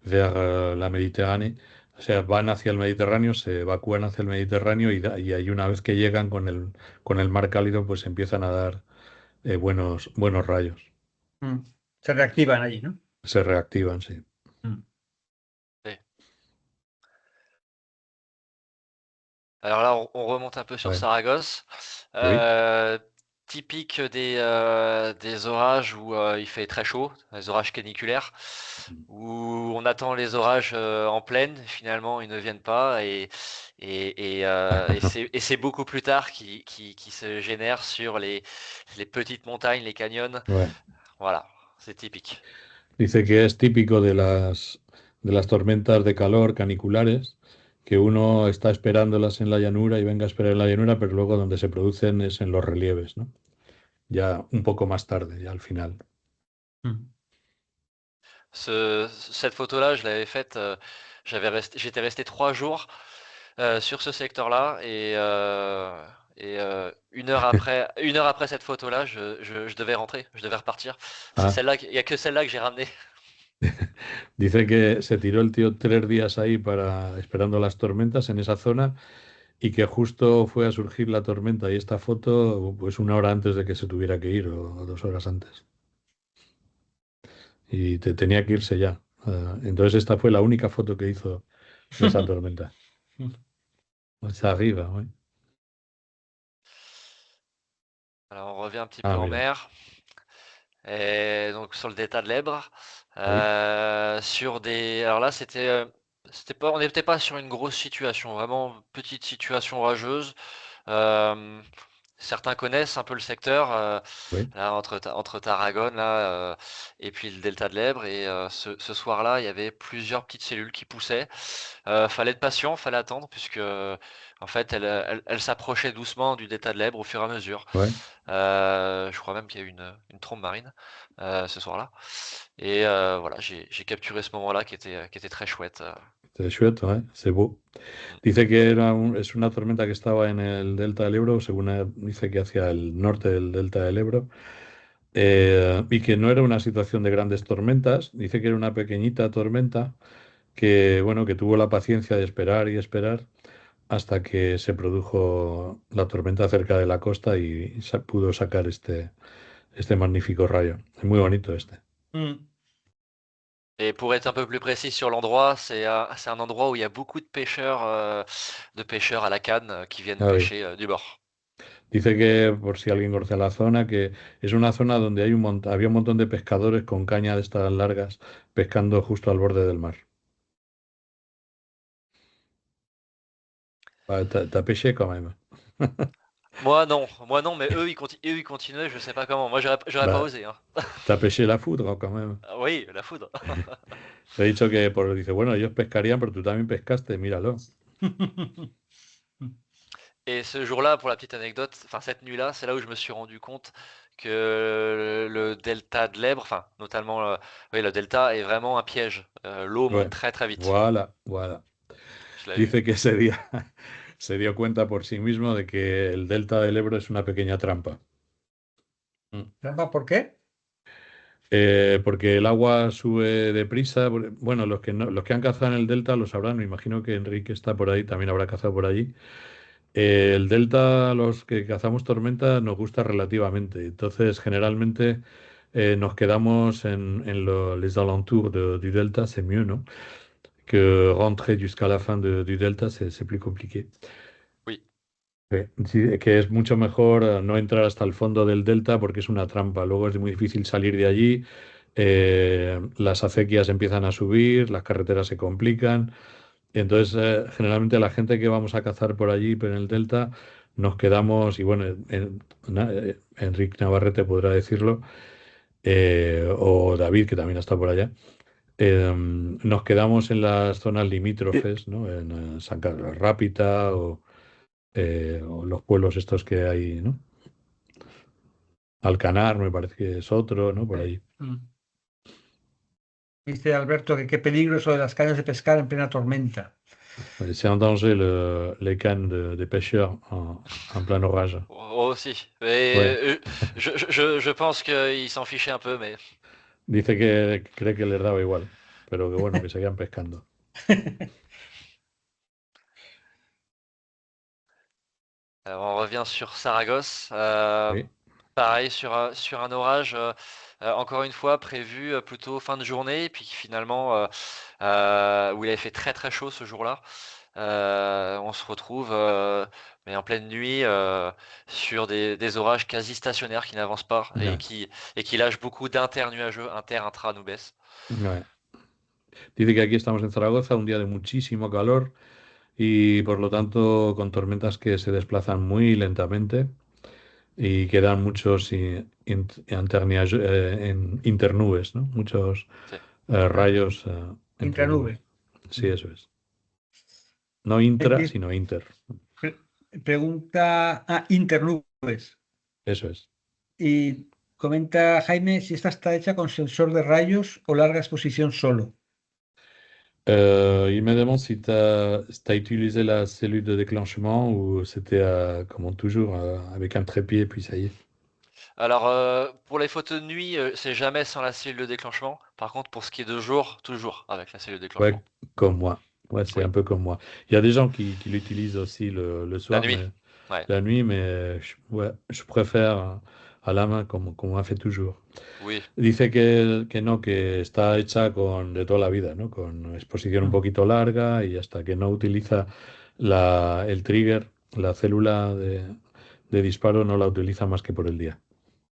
vers la Méditerranée. O sea, van hacia el Mediterráneo, se evacúan hacia el Mediterráneo y ahí una vez que llegan con el mar cálido, pues empiezan a dar buenos rayos. Mm. Se reactivan allí, ¿no? Se reactivan, sí. Mm. Oui. Alors là, on remonte un peu sur Ouais. Saragosse. Oui. Typique des orages où il fait très chaud, les orages caniculaires, où on attend les orages en pleine, finalement ils ne viennent pas et c'est beaucoup plus tard qui se génère sur les petites montagnes, les canyons. Ouais. Voilà, c'est typique. Dice que es típico de las tormentas de calor caniculares, que uno está esperándolas en la llanura y venga a esperar en la llanura, pero luego donde se producen es en los relieves, ¿no? Ya un poco más tarde, ya al final. Mm. Cette photo-là, je l'avais faite, j'étais resté 3 jours sur ce secteur-là et 1 heure après cette photo-là, je devais rentrer, je devais repartir. C'est Ah, celle-là, il y a que celle-là que j'ai ramenée. dice que se tiró el tío 3 días ahí esperando las tormentas en esa zona y que justo fue a surgir la tormenta y esta foto pues 1 hora antes de que se tuviera que ir o 2 horas antes. Y tenía que irse ya. Entonces esta fue la única foto que hizo de esa tormenta. Ça arrive, oui. Alors on revient un petit peu Ah, en mira. mer, et donc sur le delta de l'Ebre, Oui, alors là c'était pas, on n'était pas sur une grosse situation, vraiment petite situation orageuse. Euh, Certains connaissent un peu le secteur, oui. là, entre Tarragone là, et puis le delta de l'Ebre. Et ce soir-là, il y avait plusieurs petites cellules qui poussaient. Fallait être patient, fallait attendre, puisque en fait, elle s'approchait doucement du delta de l'Ebre au fur et à mesure. Ouais. Je crois même qu'il y a eu une trombe marine ce soir-là. Et voilà, j'ai capturé ce moment-là qui était très chouette. C'est chouette, ouais, c'est beau. Dice que es una tormenta que estaba en el delta del Ebro, según dice que hacia el norte del delta del Ebro, y que no era una situación de grandes tormentas. Dice que era una pequeñita tormenta que, bueno, que tuvo la paciencia de esperar y esperar hasta que se produjo la tormenta cerca de la costa y pudo sacar este magnífico rayo. Es muy bonito este. Mm. Et pour être un peu plus précis sur l'endroit, c'est un endroit où il y a beaucoup de pêcheurs à la canne qui viennent Ah, oui. pêcher du bord. Dice que, por si alguien conoce la zona, que es una zona donde había un montón de pescadores con caña de estas largas pescando justo al borde del mar. T'as pêché quand même. Moi non, mais eux ils continuaient, je sais pas comment. Moi j'aurais pas Bah, osé, hein. t'as pêché la foudre quand même. Ah oui, la foudre. Te he dicho que, dice, bueno, ellos pescarían, pero tú también pescaste, míralo. Et ce jour-là, pour la petite anecdote, enfin cette nuit-là, c'est là où je me suis rendu compte que le delta de l'Ebre, enfin notamment oui, le delta est vraiment un piège. L'eau monte Ouais, très très vite. voilà, voilà. Je l'ai vu. Dice que ese día se dio cuenta por sí mismo de que el delta del Ebro es una pequeña trampa. Mm. ¿Trampa por qué? Porque el agua sube deprisa. Bueno, los que han cazado en el delta lo sabrán. Me imagino que Enrique está por ahí, también habrá cazado por allí. El delta, los que cazamos tormenta, nos gusta relativamente. Entonces, generalmente nos quedamos en les alentours du delta, c'est mieux, ¿no? Que rentrer jusqu'à la fin du delta, c'est plus compliqué. Oui. Sí, que es mucho mejor no entrar hasta el fondo del delta porque es una trampa. Luego es muy difícil salir de allí las acequias empiezan a subir, las carreteras se complican. Entonces, generalmente la gente que vamos a cazar por allí, por en el delta, nos quedamos, y bueno, Enrique Navarrete podrá decirlo, o David, que también está por allá, nos quedamos en las zonas limítrofes, ¿no? En San Carlos Rápita o los pueblos estos que hay, ¿no? Alcanar, me parece que es otro, ¿no? Por ahí. Dice Alberto que qué peligro eso de las cañas de pescar en plena tormenta. C'est un danger les cannes de pêcheurs en plein orage. Aussi. Ouais. Mais je pense qu'il s'en fichait un peu, mais Dice que cree que les daba igual, pero que bueno, que seguían pescando. alors, on revient sur Saragosse. Oui, Pareil, sur un orage, encore une fois, prévu plutôt fin de journée, puis finalement, où il avait fait très très chaud ce jour-là. On se retrouve mais en pleine nuit sur des orages quasi stationnaires qui n'avancent pas ya, et qui lâchent beaucoup d'inter-nuageux, inter-intra-nubes. ouais. Dice que aquí estamos en Zaragoza, un día de muchísimo calor y por lo tanto con tormentas que se desplazan muy lentamente y quedan muchos internubes, ¿no? Muchos Sí. rayos entre nubes. Intranube. Sí, eso es. No intra, Di- sino inter. Pregunta internubes. Eso es. Y comenta Jaime si esta está hecha con sensor de rayos o larga exposición solo. Il me demande si tu as utilisé la cellule de déclenchement ou c'était comme toujours avec un trépied, puis ça y est. Alors, pour les photos de nuit, c'est jamais sans la cellule de déclenchement. Par contre, pour ce qui est de jour, toujours avec la cellule de Ouais, déclenchement. comme moi. Ouais, c'est Oui, un peu comme moi. Il y a des gens qui l'utilisent aussi le la soir, nuit. mais Ouais, la nuit, mais ouais, je préfère à la main comme on a fait toujours. oui. Dice que no, que está hecha de toda la vida, ¿no? Con exposición un Mm. poquito larga y hasta que no utiliza el trigger, la célula de disparo, no la utiliza más que por el día,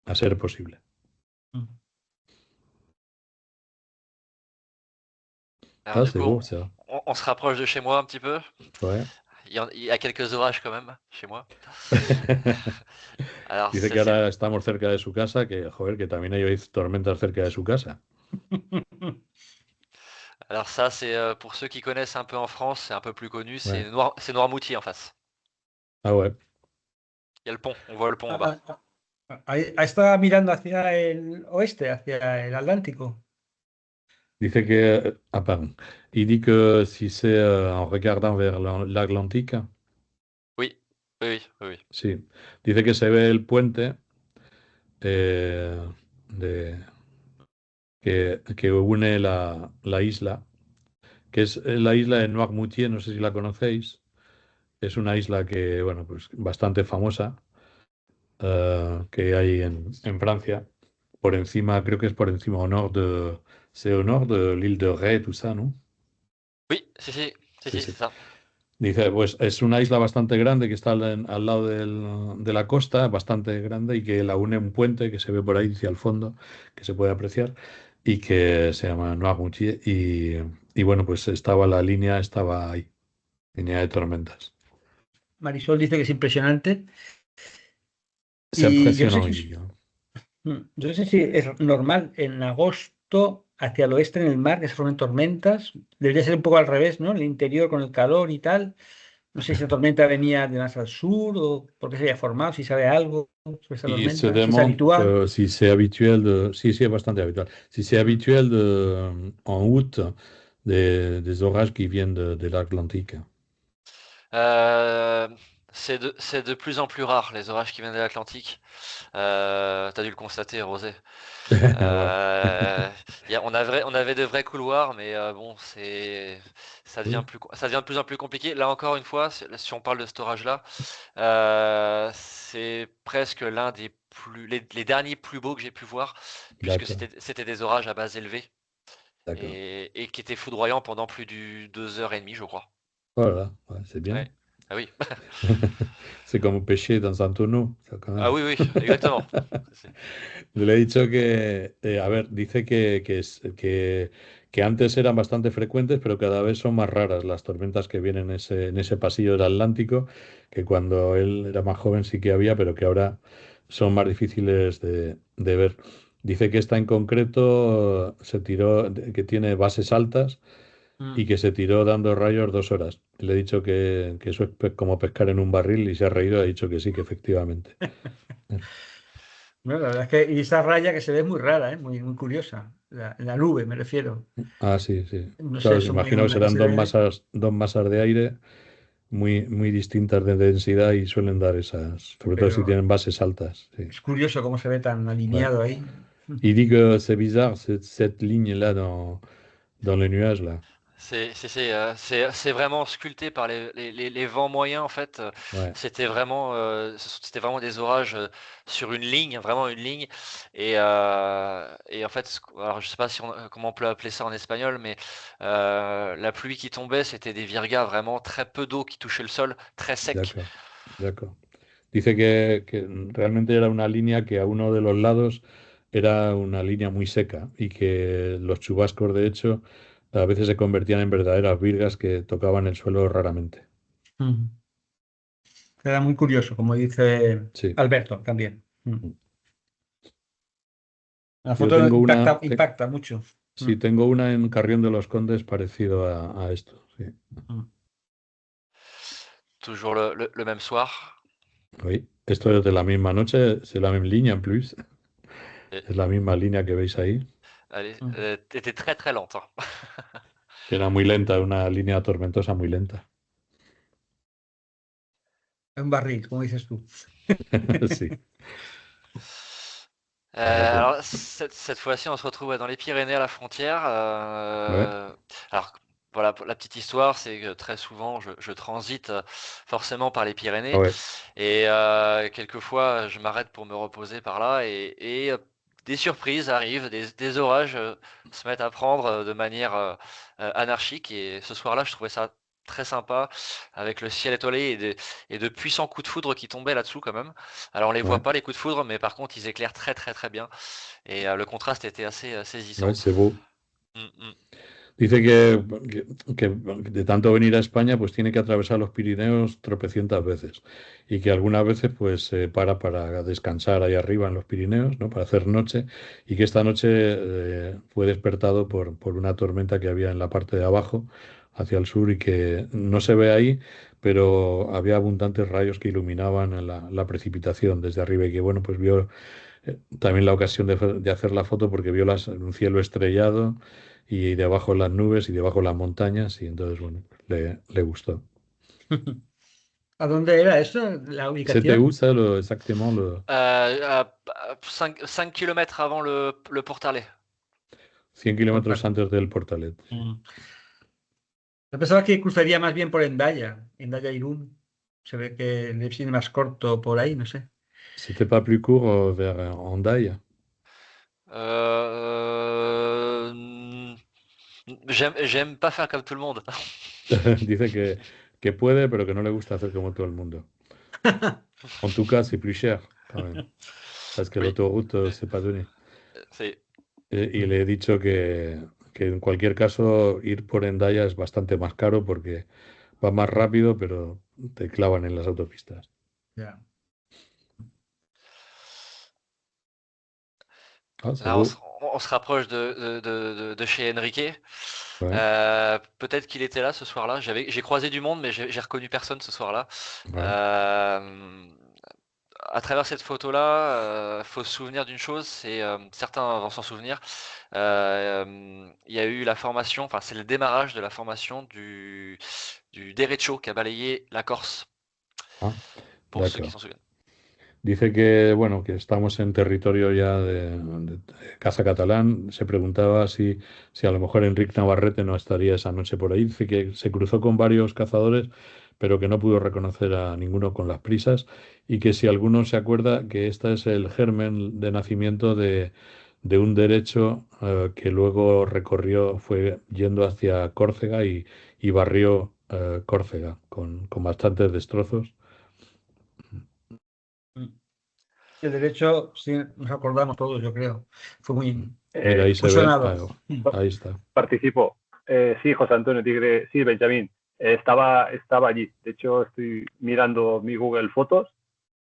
a ser posible. Mm. Alors Ah, du c'est coup, beau ça. on se rapproche de chez moi un petit peu. Ouais. Il y a quelques orages quand même chez moi. Alors, Dice que ahora estamos cerca de su casa, que joder, que también hay hoy tormentas cerca de su casa. alors ça, c'est pour ceux qui connaissent un peu en France, c'est un peu plus connu, Ouais. c'est Noirmoutier en face. Ah ouais. Il y a le pont, on voit le pont en bas. Ahí está mirando hacia el oeste, hacia el Atlántico. Dice que, ah pardon, il dit que si c'est en regardant vers l'Atlantique, Oui, oui, oui, oui, oui. sí, dice que se ve el puente eh, de, que une la isla, que es la isla de Noirmoutier, no sé si la conocéis. Es una isla que, bueno, pues bastante famosa, que hay en Francia. Por encima, creo que es por encima c'est au nord de l'île de Ré, tout ça, ¿no? Oui, si, si, si, Sí, si, sí. c'est ça. Dice, pues es una isla bastante grande que está al lado de la costa, bastante grande, y que la une un puente que se ve por ahí hacia el fondo, que se puede apreciar, y que se llama Noirmoutier. Y bueno, pues la línea estaba ahí, línea de tormentas. Marisol dice que es impresionante. C'est Y impressionnant, il dit. yo no sé si es normal en agosto hacia el oeste en el mar que se formen tormentas. Debería ser un poco al revés, ¿no? En el interior con el calor y tal. No sé si la tormenta venía de más al sur o por qué se había formado, si sabe algo sobre esa Il se tormenta, si es demande habitual. si c'est habituel de... Si, c'est bastante habituel. Si c'est Mm. habituel en août, des orages qui viennent de l'Atlantique. Euh, c'est de plus en plus rare, les orages qui viennent de l'Atlantique. T'as dû le constater, Rosé. Ouais. On avait de vrais couloirs, mais bon, Oui. ça devient de plus en plus compliqué. Là encore une fois, si on parle de cet orage-là, c'est presque l'un des les derniers plus beaux que j'ai pu voir, puisque D'accord. c'était des orages à base élevée D'accord. et qui étaient foudroyants pendant plus de 2 heures et demie, je crois. Voilà, ouais, c'est bien. Ouais. Ah oui. C'est como pêcher dans un tonneau. O sea, Ah oui, oui, exactement. C'est- Le he dicho que, a ver, dice que antes eran bastante frecuentes, pero cada vez son más raras las tormentas que vienen en ese pasillo del Atlántico, que cuando él era más joven sí que había, pero que ahora son más difíciles de ver. Dice que esta en concreto se tiró, que tiene bases altas y Mm. que se tiró dando rayos 2 horas. Le he dicho que eso es como pescar en un barril y se ha reído, ha dicho que sí, que efectivamente. Bueno, la verdad es que y esa raya que se ve es muy rara, ¿eh? Muy, muy curiosa. La nube, me refiero. Ah, sí, sí. No sé, Claro, eso muy imagino que onda que serán se ve. dos masas de aire muy distintas de densidad y suelen dar esas, sobre todo si Pero tienen bases altas. Sí. es curioso cómo se ve tan Ouais. alineado ahí. Il dit que c'est bizarre, cette ligne-là dans les nuages, là. c'est vraiment sculpté par les vents moyens en fait. Ouais, C'était vraiment des orages sur une ligne, vraiment une ligne. Et en fait, alors je sais pas si comment on peut appeler ça en espagnol, mais la pluie qui tombait, c'était des virgas, vraiment très peu d'eau qui touchait le sol, très sec. d'accord, d'accord. Dice que realmente era una línea que a uno de los lados era una línea muy seca y que los chubascos, de hecho, a veces se convertían en verdaderas virgas que tocaban el suelo raramente. Mm. Era muy curioso, como dice Sí. Alberto también. Mm. La Yo foto tengo impacta, una, impacta mucho. sí, Mm. tengo una en Carrión de los Condes parecido a esto. Sí. Mm. Toujours le même soir. Oui. Esto es de la misma noche, es la misma línea en plus. Et, Es la misma línea que veis ahí, Mm. était très très lente, hein. que era muy lenta, una línea tormentosa muy lenta. Un barril, como dices tú. Sí. Bueno. Alors cette fois-ci, on se retrouve ouais, dans les Pyrénées à la frontière. Ouais. Alors voilà, pour la petite histoire, c'est que très souvent, je transite forcément par les Ah Pyrénées ouais. et quelquefois, je m'arrête pour me reposer par là et des surprises arrivent, des orages se mettent à prendre de manière anarchique. Et ce soir-là, je trouvais ça très sympa avec le ciel étoilé et de puissants coups de foudre qui tombaient là-dessous quand même. Alors on les voit Ouais. pas les coups de foudre, mais par contre ils éclairent très très très bien et le contraste était assez Ouais, saisissant. c'est beau. Mm, mm. Dice que de tanto venir a España, pues tiene que atravesar los Pirineos tropecientas veces y que algunas veces pues se para descansar ahí arriba en los Pirineos, ¿no? Para hacer noche y que esta noche fue despertado por una tormenta que había en la parte de abajo hacia el sur y que no se ve ahí, pero había abundantes rayos que iluminaban la precipitación desde arriba y que bueno, pues vio también la ocasión de hacer la foto porque vio un cielo estrellado y debajo las nubes y debajo las montañas y entonces, bueno, le gustó. ¿A dónde era eso? ¿La C'était ubicación? où ça, exactement, 5 kilomètres avant le Portalet. 100 kilómetros Portal. antes del Portalet? Sí. Mm. Yo pensaba que cruzaría más bien por Endaya Irún. Se ve que el viene más corto por ahí, no sé. C'était pas plus court vers Hendaye? Euh, j'aime pas faire comme tout le monde. Dice que puede, pero que no le gusta hacer como todo el mundo. En tout cas, c'est plus cher, quand même, parce que Oui, l'autoroute, c'est pas donné. c'est Y le he dicho que en cualquier caso ir por Hendaya es bastante más caro porque va más rápido, pero te clavan en las autopistas. Ya. Ah, c'est là beau. on se rapproche de chez Enrique. Ouais, Peut-être qu'il était là ce soir-là. J'ai croisé du monde, mais j'ai reconnu personne ce soir-là. ouais. À travers cette photo-là, faut se souvenir d'une chose, c'est certains vont s'en souvenir. Il y a eu la formation, enfin c'est le démarrage de la formation du derecho qui a balayé la Corse, Ah, pour ceux qui d'accord. s'en souviennent. Dice que, bueno, que estamos en territorio ya de caza catalán. Se preguntaba si a lo mejor Enric Navarrete no estaría esa noche por ahí. Dice que se cruzó con varios cazadores, pero que no pudo reconocer a ninguno con las prisas y que si alguno se acuerda que este es el germen de nacimiento de un derecho que luego recorrió, fue yendo hacia Córcega y barrió Córcega, con bastantes destrozos. El derecho, sí, nos acordamos todos, yo creo. Fue muy Mira, ahí se ve. sonado. Ahí está. Participó. Sí, José Antonio Tigre, sí, Benjamín. Estaba allí. De hecho, estoy mirando mi Google Fotos.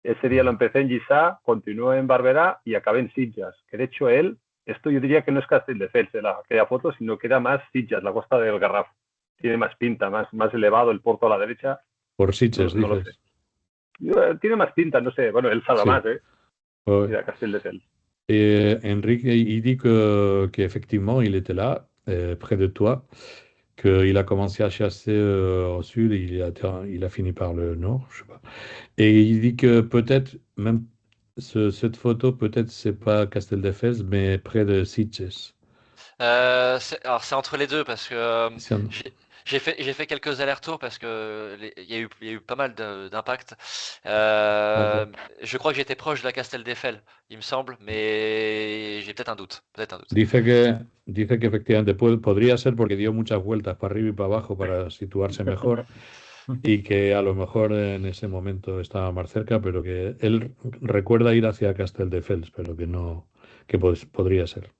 Ese día lo empecé en Lliçà, continué en Barberà y acabé en Sitges. Que de hecho esto yo diría que no es Castelldefels, aquella foto, sino que era más Sitges, la costa del Garraf. Tiene más pinta, más elevado, el puerto a la derecha. Por Sitges, no lo dices. sé. Tiene más pinta, no sé. Bueno, él sabe Sí. más, ¿eh? Ouais. Mira, Castelldefels. Et Henrik, il dit qu'effectivement, il était là, près de toi, qu'il a commencé à chasser au sud, il a fini par le nord, je sais pas. Et il dit que peut-être, même cette photo, peut-être c'est pas Castelldefels, mais près de Sitges. Alors c'est entre les deux parce que C'est un- j'ai fait quelques allers-retours parce que il y a eu pas mal d'impact. D'accord. Je crois que j'étais proche de la Castel-Eiffel, il me semble, mais j'ai peut-être un doute. Dice que efectivamente podría ser porque dio muchas vueltas para arriba y para abajo para situarse mejor y que a lo mejor en ese momento estaba más cerca, pero que él recuerda ir hacia Castelldefels, pero que no, que podría ser.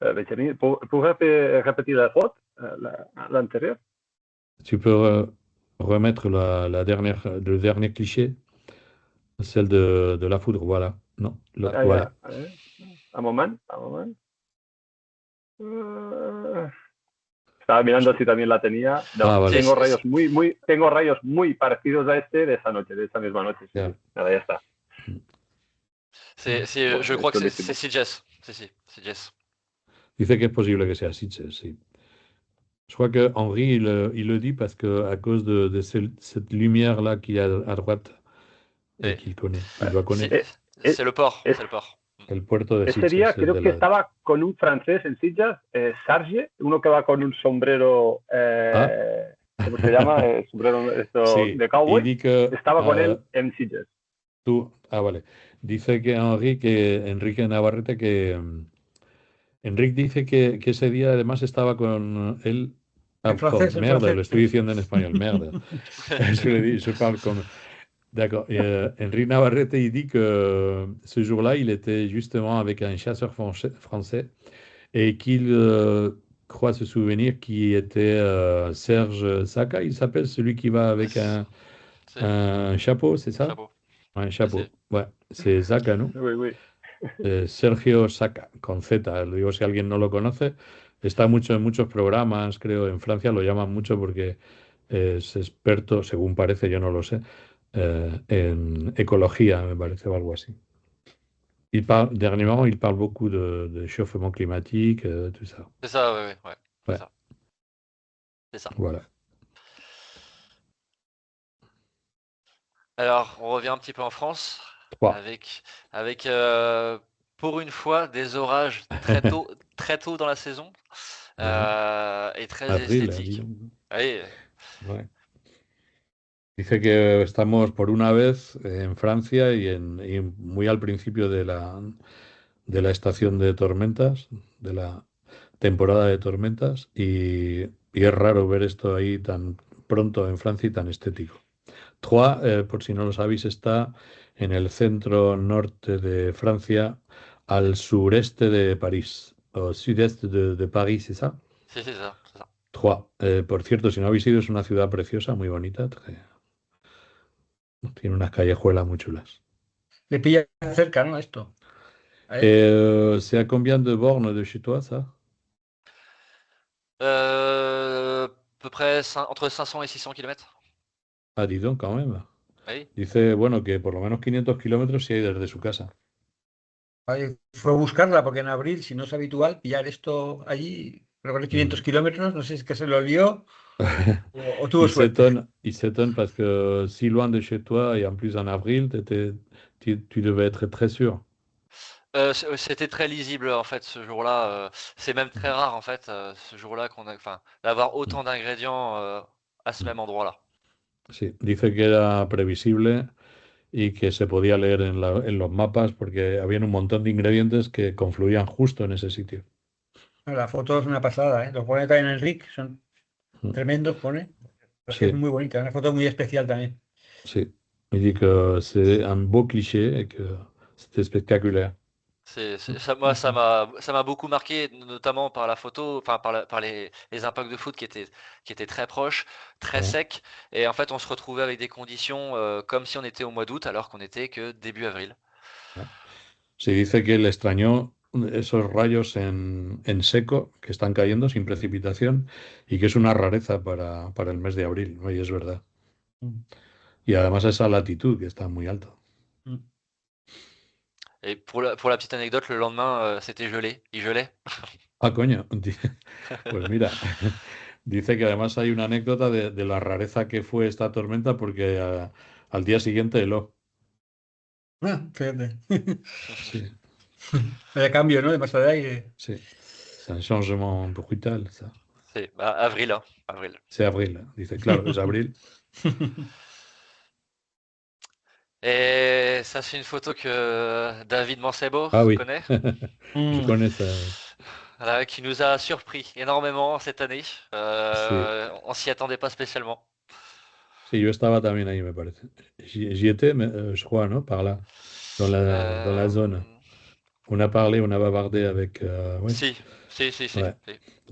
Benjamin, ¿puedes repetir la foto, la anterior? Tu peux remettre le dernier cliché, celle de la foudre, voilà. Non, voilà. Un moment. Estaba mirando si también la tenía. No, vale. Tengo rayos muy parecidos a este de esa misma noche. Sí. Yeah. Nada, ya está. Bueno, je crois que c'est Sitges. Si, Sitges. Dice que es posible que sea Sitges, sí. Je crois que Henri, il le dit parce que à cause de cette lumière-là qu'il y a à droite et qu'il connaît, il doit connaître. C'est le port, c'est le port. El puerto de Sitges. Ese día creo que estaba con un francés en Sitges, Sarge, uno que va con un sombrero, ¿cómo se llama? Sombrero sí, de cowboy. Y que, estaba con él en Sitges. Vale. Dice que Enrique Navarrete, que Enrique dice que ese día además estaba con él. Francés. Lo estoy diciendo en español, merde. Je parle comme. D'accord. Henri Navarrete, il dit que ce jour-là, il était justement avec un chasseur français et qu'il croit se souvenir qui était Serge Saka, il s'appelle, celui qui va avec un chapeau, c'est ça? Un chapeau. Ouais, c'est Saka, ¿no? Oui. Sergio Saka, con Z. Lo digo si alguien no lo conoce. Está mucho en muchos programas, creo, en Francia lo llaman mucho porque es experto, según parece, yo no lo sé, en ecología, me parece, o algo así. Dernièrement, il parle beaucoup de chauffement climatique, tout ça. C'est ça, ouais. C'est ça. Voilà. Alors, on revient un petit peu en France, avec pour une fois des orages très tôt dans la saison, et très esthétiques. Ouais. Dice que estamos por una vez en Francia y muy al principio de la estación de tormentas, de la temporada de tormentas, y es raro ver esto ahí tan pronto en Francia y tan estético. Troyes, por si no lo sabéis, está en el centro norte de Francia, al sureste de París, au sud-est de París, ¿es ça? Sí, c'est ça. Troyes, por cierto, si no habéis ido, es una ciudad preciosa, muy bonita. Tiene unas callejuelas muy chulas. Le pilla cerca, ¿no? Esto. C'est à combien de bornes de chez toi, ça? À peu près entre 500 et 600 km. Ah, dis donc, quand même. Oui. Dice, bueno, que por lo menos 500 kilómetros sí hay desde su casa. Fue a buscarla porque en abril, si no es habitual, pillar esto allí, recorrer 500 kilómetros, no sé si es que se lo lió o tuvo suerte. Il s'étonne parce que si loin de chez toi et en plus en avril, tu devais être très sûr. C'était très lisible en fait ce jour-là. C'est même très rare en fait ce jour-là d'avoir autant d'ingrédients à ce même endroit-là. Sí, dice que era previsible y que se podía leer en los mapas porque habían un montón de ingredientes que confluían justo en ese sitio. La foto es una pasada, ¿eh? Lo pone también Enrique, son Tremendo, pone. Porque Sí. es muy bonita, una foto muy especial también. Sí. Il dit que c'est un beau cliché et que c'était spectaculaire. Moi, ça m'a beaucoup marqué, notamment par la photo, enfin par les impacts de foot qui étaient très proches, très Ouais. secs, et en fait on se retrouvait avec des conditions comme si on était au mois d'août alors qu'on était que début avril. Se dice que le extrañó esos rayos en seco que están cayendo sin precipitación y que es una rareza para el mes de abril, ¿no? Y es verdad. Mm. Y además esa latitud que está muy alto. Mm. Et pour la petite anecdote, le lendemain c'était gelé, il gelait. Ah, coño. Pues mira, dice que además hay una anécdota de la rareza que fue esta tormenta porque al día siguiente heló. Ah, fíjate. Sí, Vaya cambio, ¿no? De masa de aire. sí. C'est un changement brutal, ça. C'est avril, hein, avril. C'est abril. Dice, claro, es abril. Et ça c'est une photo que David Mancebo Ah oui, connaît, je connais ça. Oui. qui nous a surpris énormément cette année. Sí, On s'y attendait pas spécialement. sí, yo estaba también ahí, me parece. J'y étais, je crois, ¿no? Par là, dans la zone. Euh, On a parlé, on a bavardé avec... ouais, Si, si. ouais.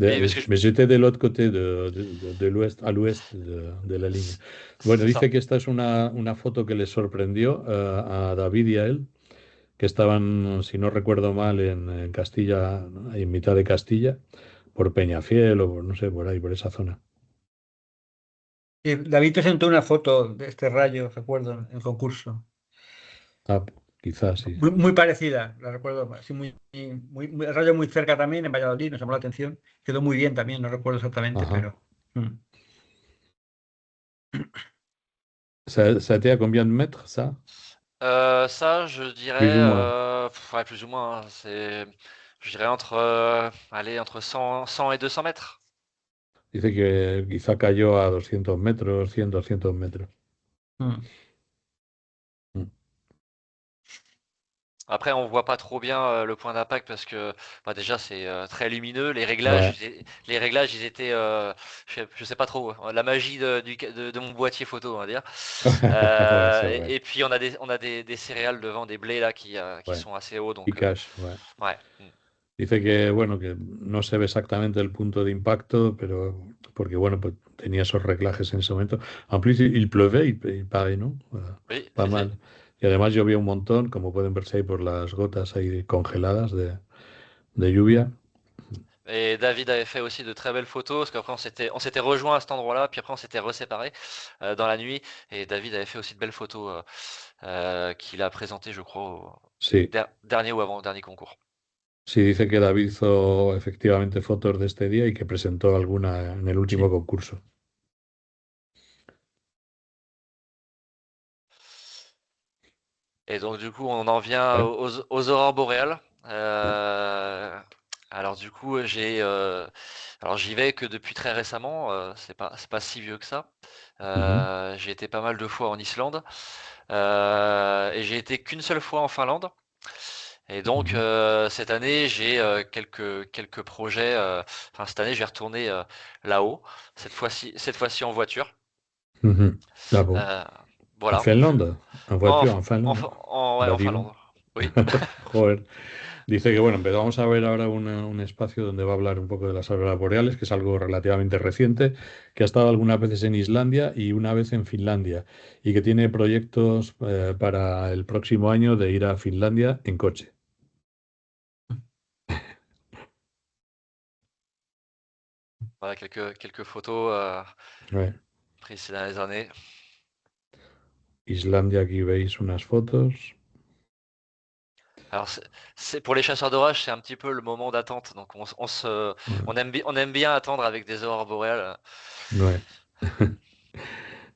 Oui, parce que Mais j'étais de l'autre côté de l'ouest, à l'ouest de la ligne. Bueno, c'est ça. dice que esta es una foto que les sorprendió a David y a él, que estaban, si no recuerdo mal, en Castilla, ¿no? Ahí en mitad de Castilla, por Peñafiel o por, no sé, por ahí, por esa zona. Y David presentó una foto de este rayo, recuerdo, en el concurso. Ah, quizás sí. Muy parecida, la recuerdo, así el rayo muy cerca también, en Valladolid, nos llamó la atención. Quedó muy bien también, no recuerdo exactamente, Ajá. pero... Ça a été à combien de mètres, ça? Ça, je dirais, Plus ou moins. ouais, plus ou moins, je dirais entre 100 et 200 mètres. Dice que quizá cayó a 200 metros, 100, 200 metros. Mm. Après, on voit pas trop bien le point d'impact parce que déjà c'est très lumineux. Les Ouais. réglages, ils étaient, je sais pas trop. La magie de mon boîtier photo, on va dire. Ouais, c'est vrai. Et puis on a des céréales devant, des blés là qui Ouais. sont assez hauts, donc Picache, ouais. ouais. Dice que, bueno, que no se ve exactamente el punto de impacto, pero porque, bueno, pues tenía esos reglajes en ese momento. En plus, il pleuvait, il paraît, ¿no? Oui, Pas si. mal. Y además llovía un montón, como pueden verse ahí por las gotas ahí congeladas de lluvia. Et David avait fait aussi de très belles photos, parce qu'après on s'était rejoint à cet endroit-là, puis après on s'était reséparés dans la nuit. Et David avait fait aussi de belles photos qu'il a présentées, je crois, au Sí, dernier ou avant-dernier concours. sí, dice que David hizo efectivamente fotos de este día y que presentó alguna en el último Sí. concurso. Et donc du coup, on en vient Ouais. aux aurores boréales. Alors du coup, alors j'y vais que depuis très récemment. C'est pas si vieux que ça. J'ai été pas mal de fois en Islande et j'ai été qu'une seule fois en Finlande. Et donc cette année, j'ai quelques projets. Enfin cette année, je vais retourner là-haut. Cette fois-ci en voiture. Ah bon. Voilà. En Finlande, en voiture, en Finlande. Ouais, Bah, en dis Finlande. donc. Oui. Joder. Dice que, bueno, empezamos a ver ahora un espacio donde va a hablar un poco de las auroras boreales, que es algo relativamente reciente, que ha estado algunas veces en Islandia y una vez en Finlandia, y que tiene proyectos para el próximo año de ir a Finlandia en coche. Voilà, quelques photos Ouais. prises ces dernières années. Islandia, aquí veis unas fotos. Alors, pour les chasseurs d'orage, c'est un petit peu le moment d'attente. Donc, Ouais. on aime bien attendre avec des aurores boréales. Ouais.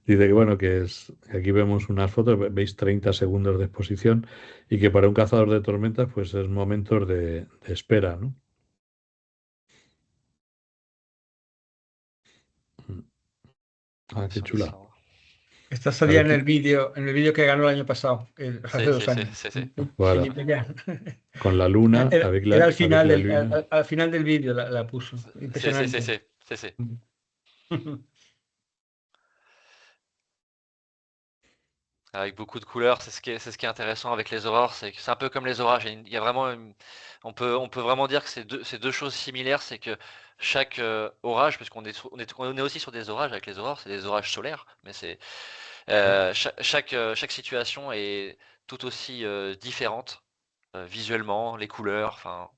Dice que, bueno, que aquí vemos unas fotos, veis 30 segundos de exposición y que para un cazador de tormentas, pues es momentos de espera, ¿no? Ah, qué chula. Esta A salía ver, en el vídeo que ganó el año pasado, hace 2 años. Sí. Voilà. Con la luna, avec Era la al final, luna. al final del vídeo la puso. Impresionante. Sí. Avec beaucoup de couleurs, c'est ce qui est intéressant avec les aurores, c'est que c'est un peu comme les orages. Il y a vraiment on peut vraiment dire que c'est deux choses similaires, c'est que chaque orage, parce on est aussi sur des orages avec les aurores, c'est des orages solaires, mais chaque situation est tout aussi différente visuellement, les couleurs, enfin.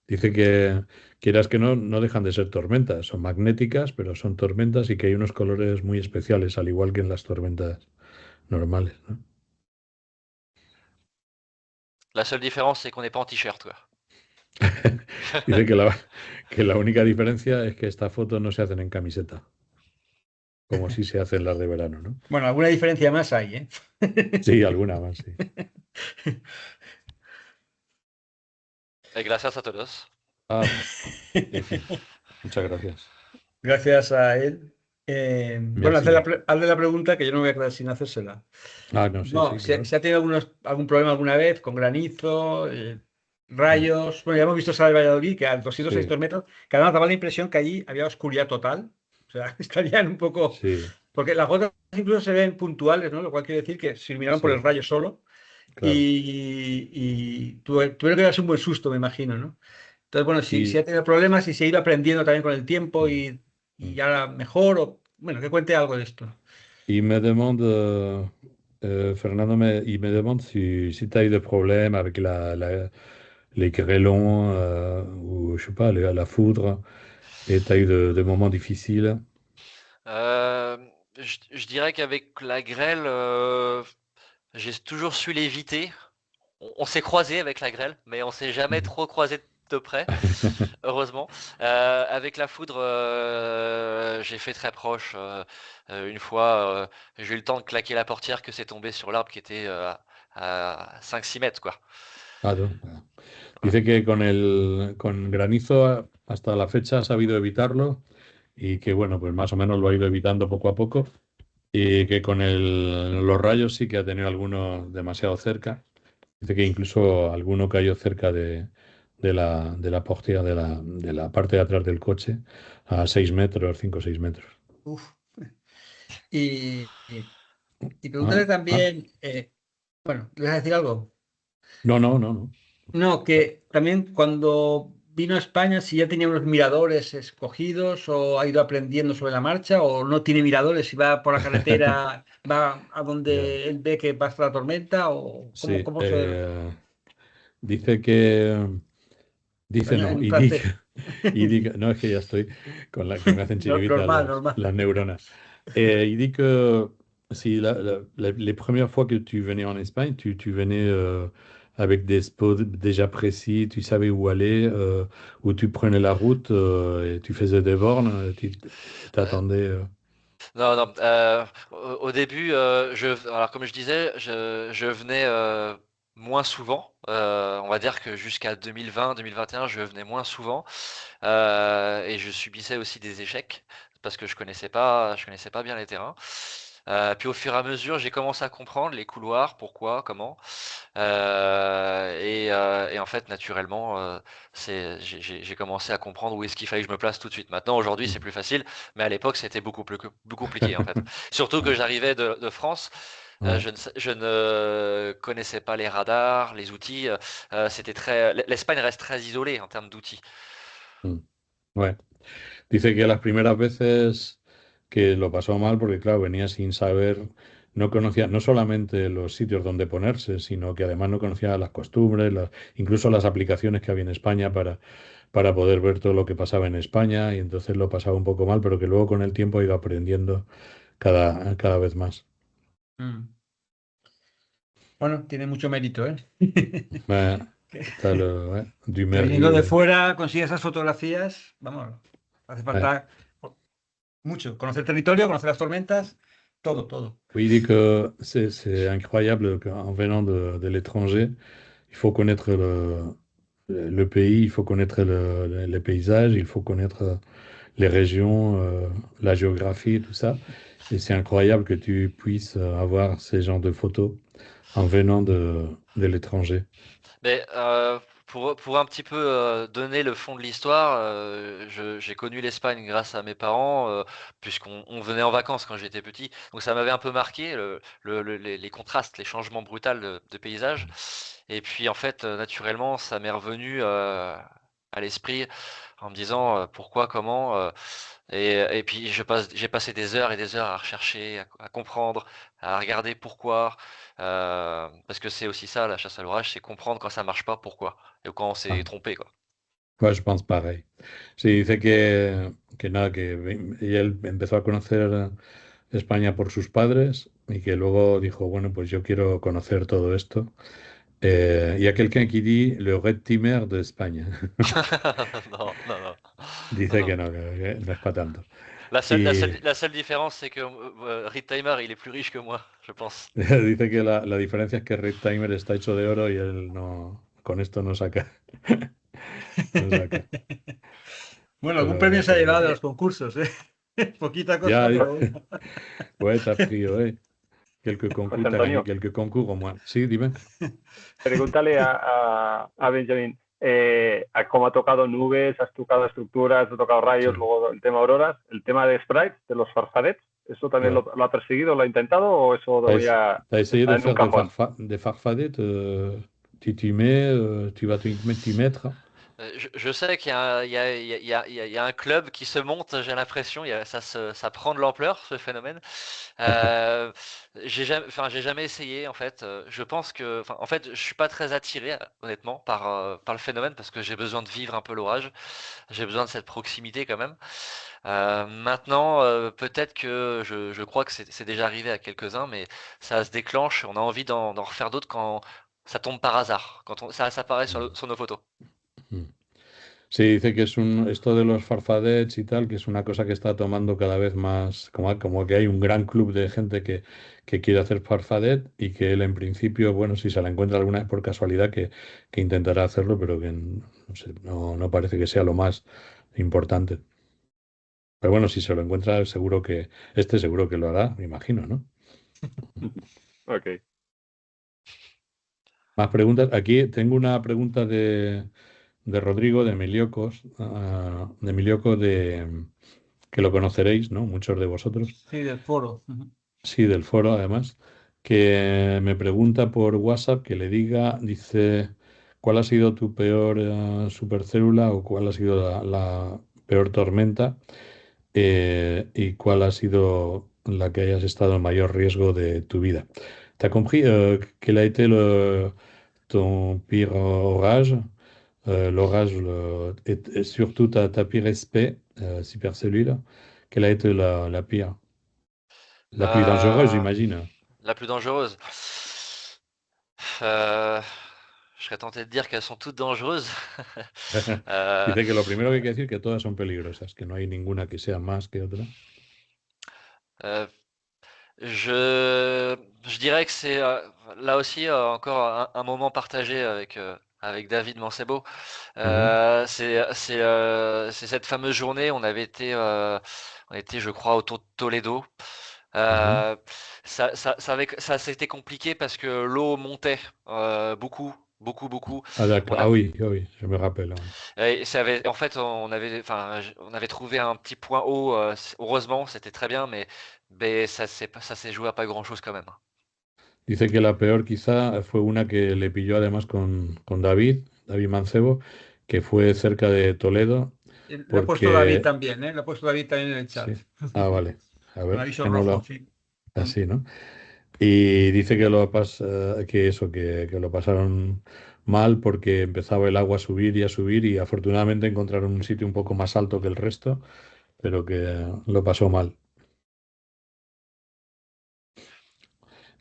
Dice que, quieras que no, no dejan de ser tormentas, son magnéticas, pero son tormentas y que hay unos colores muy especiales, al igual que en las tormentas normales, ¿no? La seule différence, c'est qu'on n'est pas en t-shirt, quoi. Dice que la única diferencia es que estas fotos no se hacen en camiseta, como si se hacen las de verano, ¿no? Bueno, alguna diferencia más hay, ¿eh? Sí, alguna más, sí. Gracias a todos. Ah, en fin, muchas gracias. Gracias a él. Bueno, Merci. hazle la pregunta que yo no me voy a quedar sin hacérsela. Ah, no, sí, No, sí, claro. si ha tenido algún problema alguna vez con granizo, rayos. Bueno, ya hemos visto Sala de Valladolid, que a 206 Sí. metros, que además daba la impresión que allí había oscuridad total. O sea, estarían un poco. Sí, Porque las gotas incluso se ven puntuales, ¿no? Lo cual quiere decir que se iluminaron por sí, el rayo solo. claro. Y tuvieron que darse un buen susto, me imagino, ¿no? Entonces, bueno, si Y, ha tenido problemas y se ha ido aprendiendo también con el tiempo y ahora mejor, o bueno, que cuente algo de esto. il me demande, Fernando, il me demande si tu as eu des problèmes avec les grêlons ou, je sais pas, la foudre, et tu as eu des moments difficiles. Je dirais qu'avec la grêle, j'ai toujours su l'éviter. On s'est croisé avec la grêle, mais on s'est jamais trop croisé de près, heureusement. Avec la foudre, j'ai fait très proche. Une fois, j'ai eu le temps de claquer la portière que c'est tombé sur l'arbre qui était à 5-6 mètres, quoi. Ah, no. Dice que con granizo hasta la fecha ha sabido evitarlo y que, bueno, pues más o menos lo ha ido evitando poco a poco y que con los rayos sí que ha tenido alguno demasiado cerca. Dice que incluso alguno cayó cerca de la portiera de la parte de atrás del coche a 6 metros, 5 o 6 metros. Uf. Y Ah, pregúntale también, bueno, ¿le vas a decir algo? no. No, que también cuando vino a España, si ya tenía unos miradores escogidos o ha ido aprendiendo sobre la marcha o no tiene miradores, si va por la carretera, va a Ya. donde él ve que pasa la tormenta o Sí, cómo se... dice que... Dice no, En francés. no, es que ya estoy que me hacen chiribitas Normal, normal. las neuronas. Il dit que si les premières fois que tu venais en Espagne, tu venais avec des spots déjà précis, tu savais où aller, où tu prenais la route et tu faisais des bornes, tu t'attendais. Non, non. Au début, alors comme je disais, je venais moins souvent. On va dire que jusqu'à 2020-2021, je venais moins souvent et je subissais aussi des échecs parce que je connaissais pas bien les terrains. Puis au fur et à mesure, j'ai commencé à comprendre les couloirs, pourquoi, comment. Et en fait, naturellement, j'ai commencé à comprendre où est-ce qu'il fallait que je me place tout de suite. Maintenant, aujourd'hui, c'est plus facile, mais à l'époque, c'était beaucoup plus compliqué en fait. Surtout que j'arrivais de France. Ouais. Je ne connaissais pas les radars, les outils. L'Espagne reste très isolée en termes d'outils. Ouais. Dice que las primeras veces que lo pasó mal porque, claro, venía sin saber, no conocía no solamente los sitios donde ponerse, sino que además no conocía las costumbres, incluso las aplicaciones que había en España para poder ver todo lo que pasaba en España, y entonces lo pasaba un poco mal, pero que luego con el tiempo ha ido aprendiendo cada vez más. Bueno, tiene mucho mérito, ¿eh? Du Que viniendo de mérite. fuera consigue esas fotografías, vamos, hace falta mucho. Conocer el territorio, conocer las tormentas, todo. Oui, il dit que c'est incroyable qu'en venant de l'étranger, il faut connaître le pays, il faut connaître les paysages, il faut connaître les régions, la géographie, tout ça. Et c'est incroyable que tu puisses avoir ces genres de photos en venant de l'étranger. Mais pour un petit peu donner le fond de l'histoire, j'ai connu l'Espagne grâce à mes parents, puisqu'on venait en vacances quand j'étais petit. Donc ça m'avait un peu marqué, les contrastes, les changements brutaux de paysage. Et puis en fait, naturellement, ça m'est revenu à l'esprit en me disant pourquoi, comment. Et puis j'ai passé des heures et des heures à rechercher, à comprendre, à regarder pourquoi. Parce que c'est aussi ça, la chasse à l'orage, c'est comprendre quand ça marche pas, pourquoi. Et quand on s'est Ah, trompé, quoi. pues je pense pareil. Sí, dice que nada, y él empezó a conocer España por sus padres y que luego dijo, bueno, pues yo quiero conocer todo esto. Il y a quelqu'un qui dit le Red Timer de España. Non, non, non. Non, Dice non. que no, no es para tanto. La seule, la seule, Y la seule différence, c'est que Reed Timer, il est plus riche que moi, je pense. dice que la diferencia es que Red Timer está hecho de oro y él no, con esto no saca. No saca. Bueno, algún premio se ha llevado de los concursos, ¿eh? Poquita Ya, cosa, pero bueno. ouais, t'as pris, ouais. Quelques concours, José t'as gagné Antonio, quelques concours au moins. Sí, dime. pregúntale a Benjamín, ¿cómo ha tocado nubes, has tocado estructuras, has tocado rayos, Sí. luego el tema auroras, el tema de sprites, de los farfadets, ¿eso también Ouais. lo ha perseguido, lo ha intentado o eso todavía T'as essayé está de en un faire cajón? des farfadets, tu t'y mets, tu vas t'y mettre. Je sais qu'il y a, il y a, il y a, il y a- il y a un club qui se monte, j'ai l'impression, ça prend de l'ampleur, ce phénomène. J'ai jamais essayé en fait. Je pense que, en fait, je suis pas très attiré, honnêtement, par le phénomène parce que j'ai besoin de vivre un peu l'orage. J'ai besoin de cette proximité quand même. Maintenant, peut-être que je crois que c'est déjà arrivé à quelques-uns, mais ça se déclenche. On a envie d'en refaire d'autres quand ça tombe par hasard, quand ça apparaît sur nos photos. Mm. Sí, dice que esto de los farfadets y tal, que es una cosa que está tomando cada vez más, como que hay un gran club de gente que quiere hacer farfadet y que él en principio, bueno, si se la encuentra alguna vez por casualidad, que intentará hacerlo, pero que no sé, no parece que sea lo más importante. Pero bueno, si se lo encuentra, seguro que lo hará, me imagino, ¿no? Ok. Más preguntas. Aquí tengo una pregunta de Rodrigo, de Emiliocos, de Emilioco, que lo conoceréis, ¿no? Muchos de vosotros. Sí, del foro. Ujú. Sí, del foro además, que me pregunta por WhatsApp que le diga, dice, ¿cuál ha sido tu peor supercélula o cuál ha sido la peor tormenta y cuál ha sido la que hayas estado en mayor riesgo de tu vida? ¿T'as compris quel a été ton pire orage? L'orage et surtout ta pire SP, supercellule, quelle a été la pire? La plus dangereuse, La, j'imagine. la plus dangereuse. Euh, je serais tenté de dire qu'elles sont toutes dangereuses. Euh, Dice que lo primero que hay que decir que todas son peligrosas, que no hay ninguna que sea más que otra. euh, je dirais que c'est là aussi encore un moment partagé avec David Mancebo. Ujú, C'est cette fameuse journée, on était, je crois, autour de Toledo. ujú. Euh, ça s'était compliqué parce que l'eau montait beaucoup, beaucoup, beaucoup. Ah, d'accord. On a, Ah oui, ah oui, je me rappelle. Ouais. en fait, on avait trouvé un petit point haut. Heureusement, c'était très bien, mais ça s'est joué à pas grand-chose quand même. Dice que la peor quizá fue una que le pilló además con David Mancebo, que fue cerca de Toledo, Lo ha puesto David porque... también, ¿eh? Lo ha puesto David también en el chat. Sí. Ah, vale. A Con ver, aviso que no rojo, lo... sí. Así, ¿no? Y dice que lo pasaron mal porque empezaba el agua a subir y afortunadamente encontraron un sitio un poco más alto que el resto, pero que lo pasó mal.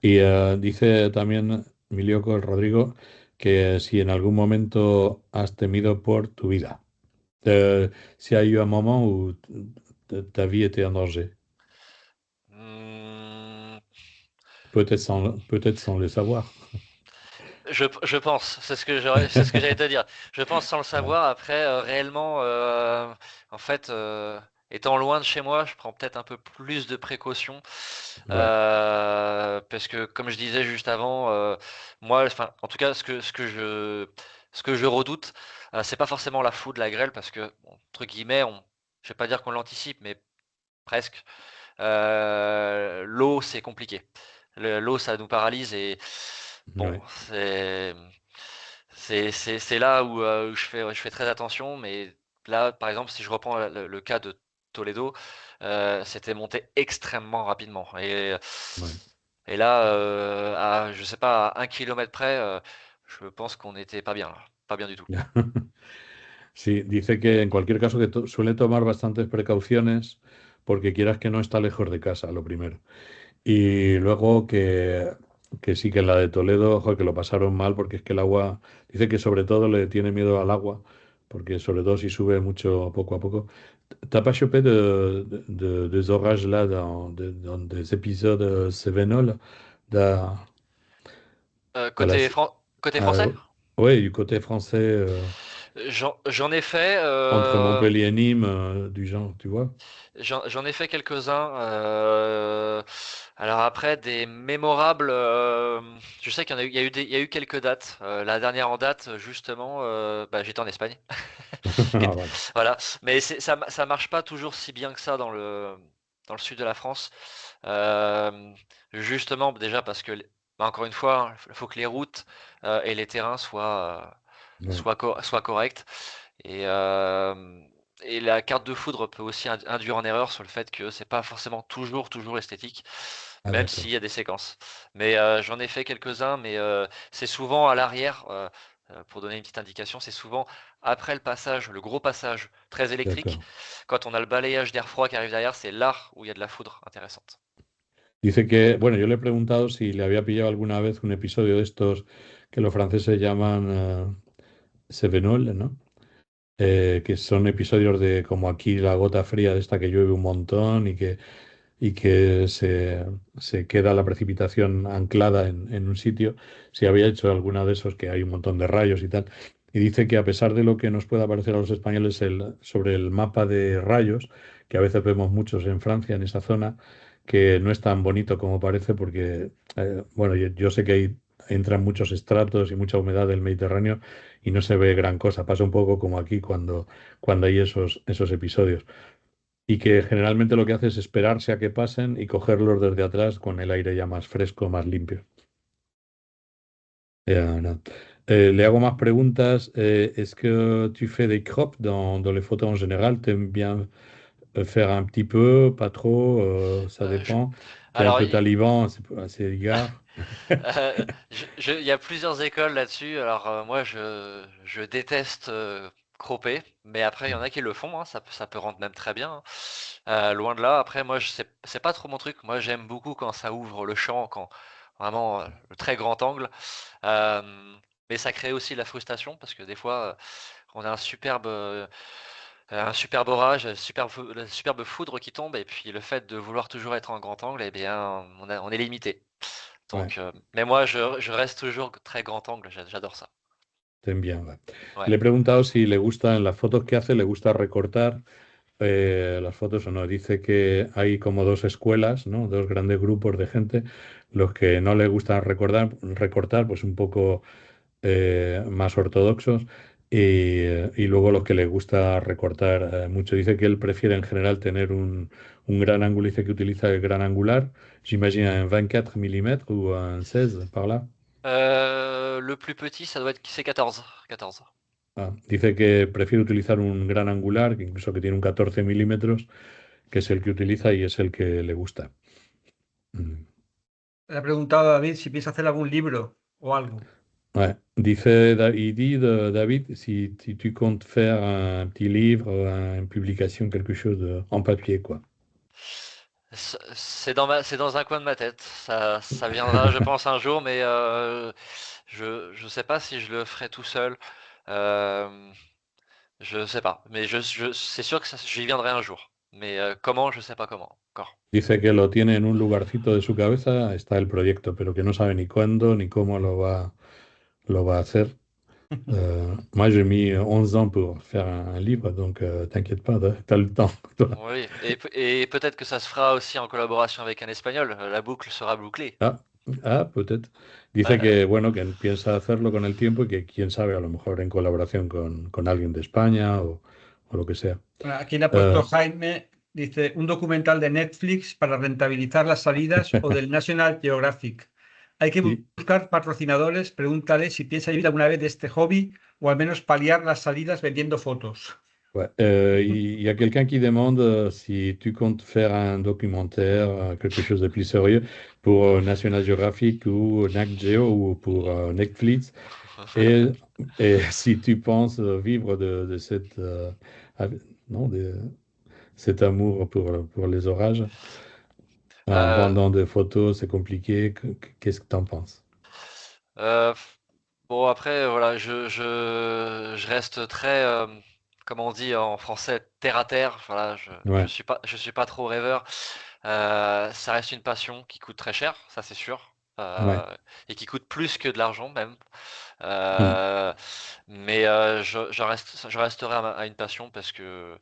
Y dice también Milioco, el Rodrigo, que si en algún momento has temido por tu vida. Si hay eu un moment où ta vie était en danger. Hmm, Peut-être sans le savoir. je pense, c'est ce que j'allais te dire. Je pense sans le Ouais. savoir. Après, réellement, en fait, étant loin de chez moi, je prends peut-être un peu plus de précautions. Ouais. Parce que, comme je disais juste avant, moi, enfin, en tout cas, Ce que je redoute, c'est pas forcément la foudre, la grêle, parce que, bon, entre guillemets, je vais pas dire qu'on l'anticipe, mais presque. L'eau, c'est compliqué. L'eau, ça nous paralyse et bon, Ouais. c'est là où je fais très attention. Mais là, par exemple, si je reprends le cas de Toledo, c'était monté extrêmement rapidement. Ouais. Et là, je sais pas, à 1 kilomètre près, je pense qu'on n'était pas bien, là. Pas bien du tout. Sí, dice que en cualquier caso que suele tomar bastantes precauciones porque quieras que no está lejos de casa, lo primero. Y luego que sí que en la de Toledo, ojo, que lo pasaron mal porque es que el agua, dice que sobre todo le tiene miedo al agua, porque sobre todo si sube mucho poco a poco. T'as pas chopé des orages là dans des épisodes cévenols dans, dans la, Côté français? ouais, du côté français J'en ai fait, entre Montpellier et Nîmes, du genre, tu vois? j'en ai fait quelques-uns. Alors après, des mémorables, je sais qu'il y en a eu, il y a eu quelques dates. La dernière en date, justement, bah, j'étais en Espagne. Ah, voilà. Voilà. Mais ça marche pas toujours si bien que ça dans le sud de la France. Justement, déjà parce que, bah, encore une fois, il faut que les routes et les terrains Ouais, soient corrects. Et, euh, et la carte de foudre peut aussi induire en erreur sur le fait que c'est pas forcément toujours esthétique, ah, même d'accord. s'il y a des séquences. Mais j'en ai fait quelques-uns, mais c'est souvent à l'arrière. Pour donner une petite indication, c'est souvent après le passage, le gros passage très électrique, D'accord. quand on a le balayage d'air froid qui arrive derrière, c'est là où il y a de la foudre intéressante. Dice que, bueno, yo le he preguntado si le había pillado alguna vez un episodio de estos que los franceses llaman Cévenol, ¿no? Que son episodios de como aquí la gota fría de esta que llueve un montón y que se queda la precipitación anclada en un sitio. Si había hecho alguna de esos que hay un montón de rayos y tal. Y dice que a pesar de lo que nos pueda parecer a los españoles sobre el mapa de rayos, que a veces vemos muchos en Francia, en esa zona, que no es tan bonito como parece porque, bueno, yo sé que entran muchos estratos y mucha humedad del Mediterráneo y no se ve gran cosa. Pasa un poco como aquí cuando hay esos episodios y que generalmente lo que hace es esperarse a que pasen y cogerlos desde atrás con el aire ya más fresco, más limpio. No. Le hago más preguntas. Est-ce que tu fais des crops dans les photos en général? T'aimes bien faire un petit peu, pas trop, ça Euh, je- dépend. T'es un alors, peu taliban, c'est égard. il y a plusieurs écoles là-dessus. Alors moi, je déteste cropper, mais après, il y en a qui le font, hein, ça peut rendre même très bien, hein. Loin de là. Après, moi, c'est pas trop mon truc. Moi, j'aime beaucoup quand ça ouvre le champ, quand vraiment le très grand angle. Euh, mais ça crée aussi la frustration parce que des fois, on a un superbe orage, la superbe foudre qui tombe, et puis le fait de vouloir toujours être en grand angle, eh bien, on est limité. Ouais, Donc, mais moi, je reste toujours très grand angle, j'adore ça. t'aimes bien. Ouais. Ouais. Le he preguntado si le gusta, en las fotos que hace, le gusta recortar las fotos o no. Dice que hay como dos escuelas, ¿no? Dos grandes grupos de gente, los que no le gusta recortar, pues un poco más ortodoxos, y luego los que les gusta recortar mucho. Dice que él prefiere en general tener un gran ángulo, dice que utiliza el gran angular, j'imagine un 24 mm ou un 16 par là. Le plus petit, c'est 14. 14. Ah, dice que prefiere utilizar un gran angular, que incluso que tiene un 14 milímetros, que es el que utiliza y es el que le gusta. Mm. Le he preguntado a David si piensa hacer algún libro o algo. Ouais. Il dit David, si tu comptes faire un petit livre, une publication, quelque chose en papier, quoi. C'est dans un coin de ma tête. Ça viendra, je pense, un jour, mais je sais pas si je le ferai tout seul. Euh, je sais pas, mais c'est sûr que j'y viendrai un jour. Mais comment, je sais pas comment encore. Dice que lo tiene en un lugarcito de su cabeza, está el proyecto, pero que no sabe ni cuándo ni cómo lo va a hacer. Moi, j'ai mis 11 ans pour faire un livre, donc t'inquiète pas, t'as le temps, toi. Oui, et peut-être que ça se fera aussi en collaboration avec un Espagnol. La boucle sera bouclée. Ah, Ah, peut-être. Dice Ouais, que, bueno, que piensa hacerlo con el tiempo y que, quién sabe, a lo mejor en colaboración con alguien de España o lo que sea. Bueno, aquí le ha puesto Eh, Jaime, dice, un documental de Netflix para rentabilizar las salidas o del National Geographic. Hay que sí. buscar patrocinadores, pregúntale si piensa vivir alguna vez de este hobby o al menos paliar las salidas vendiendo fotos. Ouais. Il y a quelqu'un qui demande si tu comptes faire un documentaire, quelque chose de plus sérieux pour National Geographic ou Nat Geo ou pour Netflix. Et, et si tu penses vivre de cette, non, de cet amour pour les orages en Euh, vendant des photos, c'est compliqué. Qu'est-ce que tu en penses? euh, bon, après, voilà, je reste très, comme on dit en français, terre à terre. Voilà, Ouais, je suis pas trop rêveur. Ça reste une passion qui coûte très cher, ça c'est sûr, ouais. et qui coûte plus que de l'argent même. Hmm. Euh, mais je resterai à une passion parce que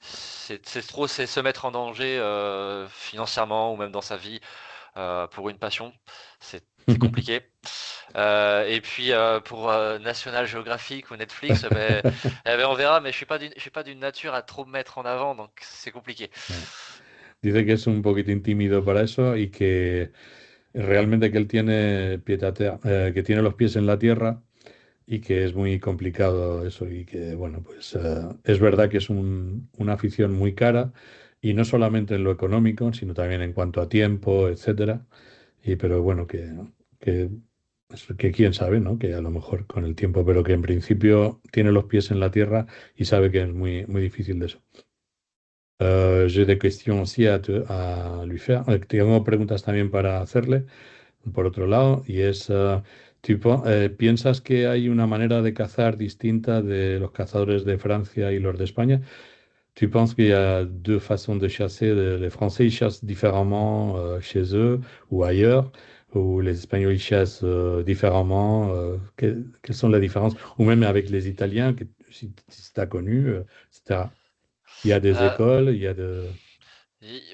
c'est se mettre en danger financièrement ou même dans sa vie pour une passion. C'est compliqué. Et puis pour National Geographic ou Netflix, eh ben, on verra. Mais je suis pas d'une nature à trop me mettre en avant, donc c'est compliqué. Ouais. Dice que es un poquito tímido para eso y que realmente que él tiene que tiene los pies en la tierra y que es muy complicado eso y que, bueno, pues es verdad que es una afición muy cara y no solamente en lo económico, sino también en cuanto a tiempo, etcétera. Y pero bueno, que quién sabe, ¿no? Que a lo mejor con el tiempo, pero que en principio tiene los pies en la tierra y sabe que es muy, muy difícil de eso. J'ai des questions aussi à lui faire. Tengo preguntas también para hacerle, por otro lado, y es, ¿piensas que hay una manera de cazar distinta de los cazadores de Francia y los de España? Tu penses qu'il y a deux façons de chasser? Les Français, ils chassent différemment chez eux ou ailleurs, ou les Espagnols, ils chassent différemment. Quelles sont les différences? Ou même avec les Italiens, si tu as connu, etc. Il y a des Euh, écoles, il y a de...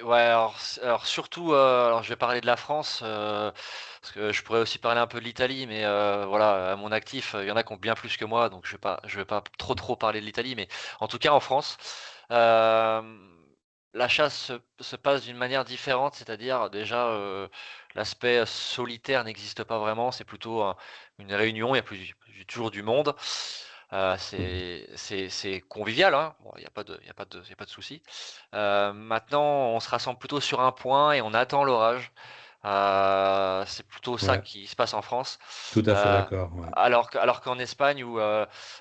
Ouais, alors surtout, alors je vais parler de la France, parce que je pourrais aussi parler un peu de l'Italie, mais voilà, à mon actif, il y en a qui ont bien plus que moi, donc je vais pas trop parler de l'Italie, mais en tout cas en France, la chasse se passe d'une manière différente, c'est-à-dire déjà l'aspect solitaire n'existe pas vraiment, c'est plutôt une réunion, il y a toujours du monde. Mhm. C'est convivial, hein. Bon, il y a pas de, il y a pas de, il y a pas de souci. Maintenant, on se rassemble plutôt sur un point et on attend l'orage. C'est plutôt ça Ouais, qui se passe en France. tout à fait Euh, d'accord. Ouais. alors qu'en Espagne,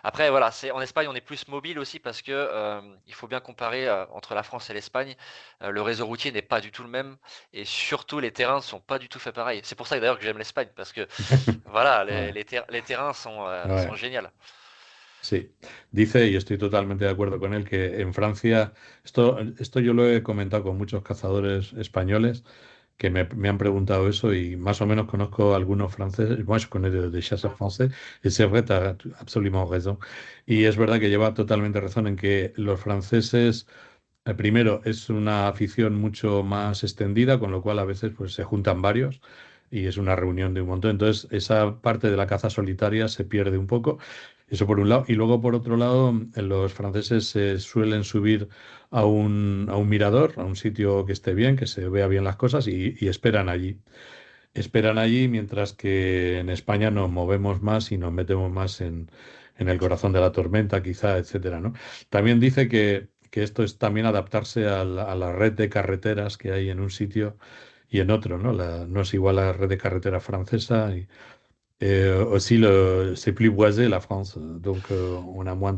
après voilà, c'est en Espagne on est plus mobile aussi parce que il faut bien comparer entre la France et l'Espagne. Le réseau routier n'est pas du tout le même et surtout les terrains ne sont pas du tout faits pareil. C'est pour ça d'ailleurs que j'aime l'Espagne parce que voilà, Ouais, les terrains sont ouais. géniaux. Sí, dice, y estoy totalmente de acuerdo con él, que en Francia, esto yo lo he comentado con muchos cazadores españoles que me han preguntado eso y más o menos conozco algunos franceses. Moi, je connais des chasseurs français et c'est vrai, tu as absolument raison. Y es verdad que lleva totalmente razón en que los franceses, primero, es una afición mucho más extendida, con lo cual a veces pues, se juntan varios y es una reunión de un montón. Entonces, esa parte de la caza solitaria se pierde un poco. Eso por un lado. Y luego, por otro lado, los franceses se suelen subir a un mirador, a un sitio que esté bien, que se vea bien las cosas y esperan allí. Esperan allí mientras que en España nos movemos más y nos metemos más en el corazón de la tormenta, quizá, etcétera, ¿no? También dice que esto es también adaptarse a la red de carreteras que hay en un sitio y en otro, ¿no? No es igual la red de carretera francesa. Aussi, c'est plus boisé la France, donc on a moins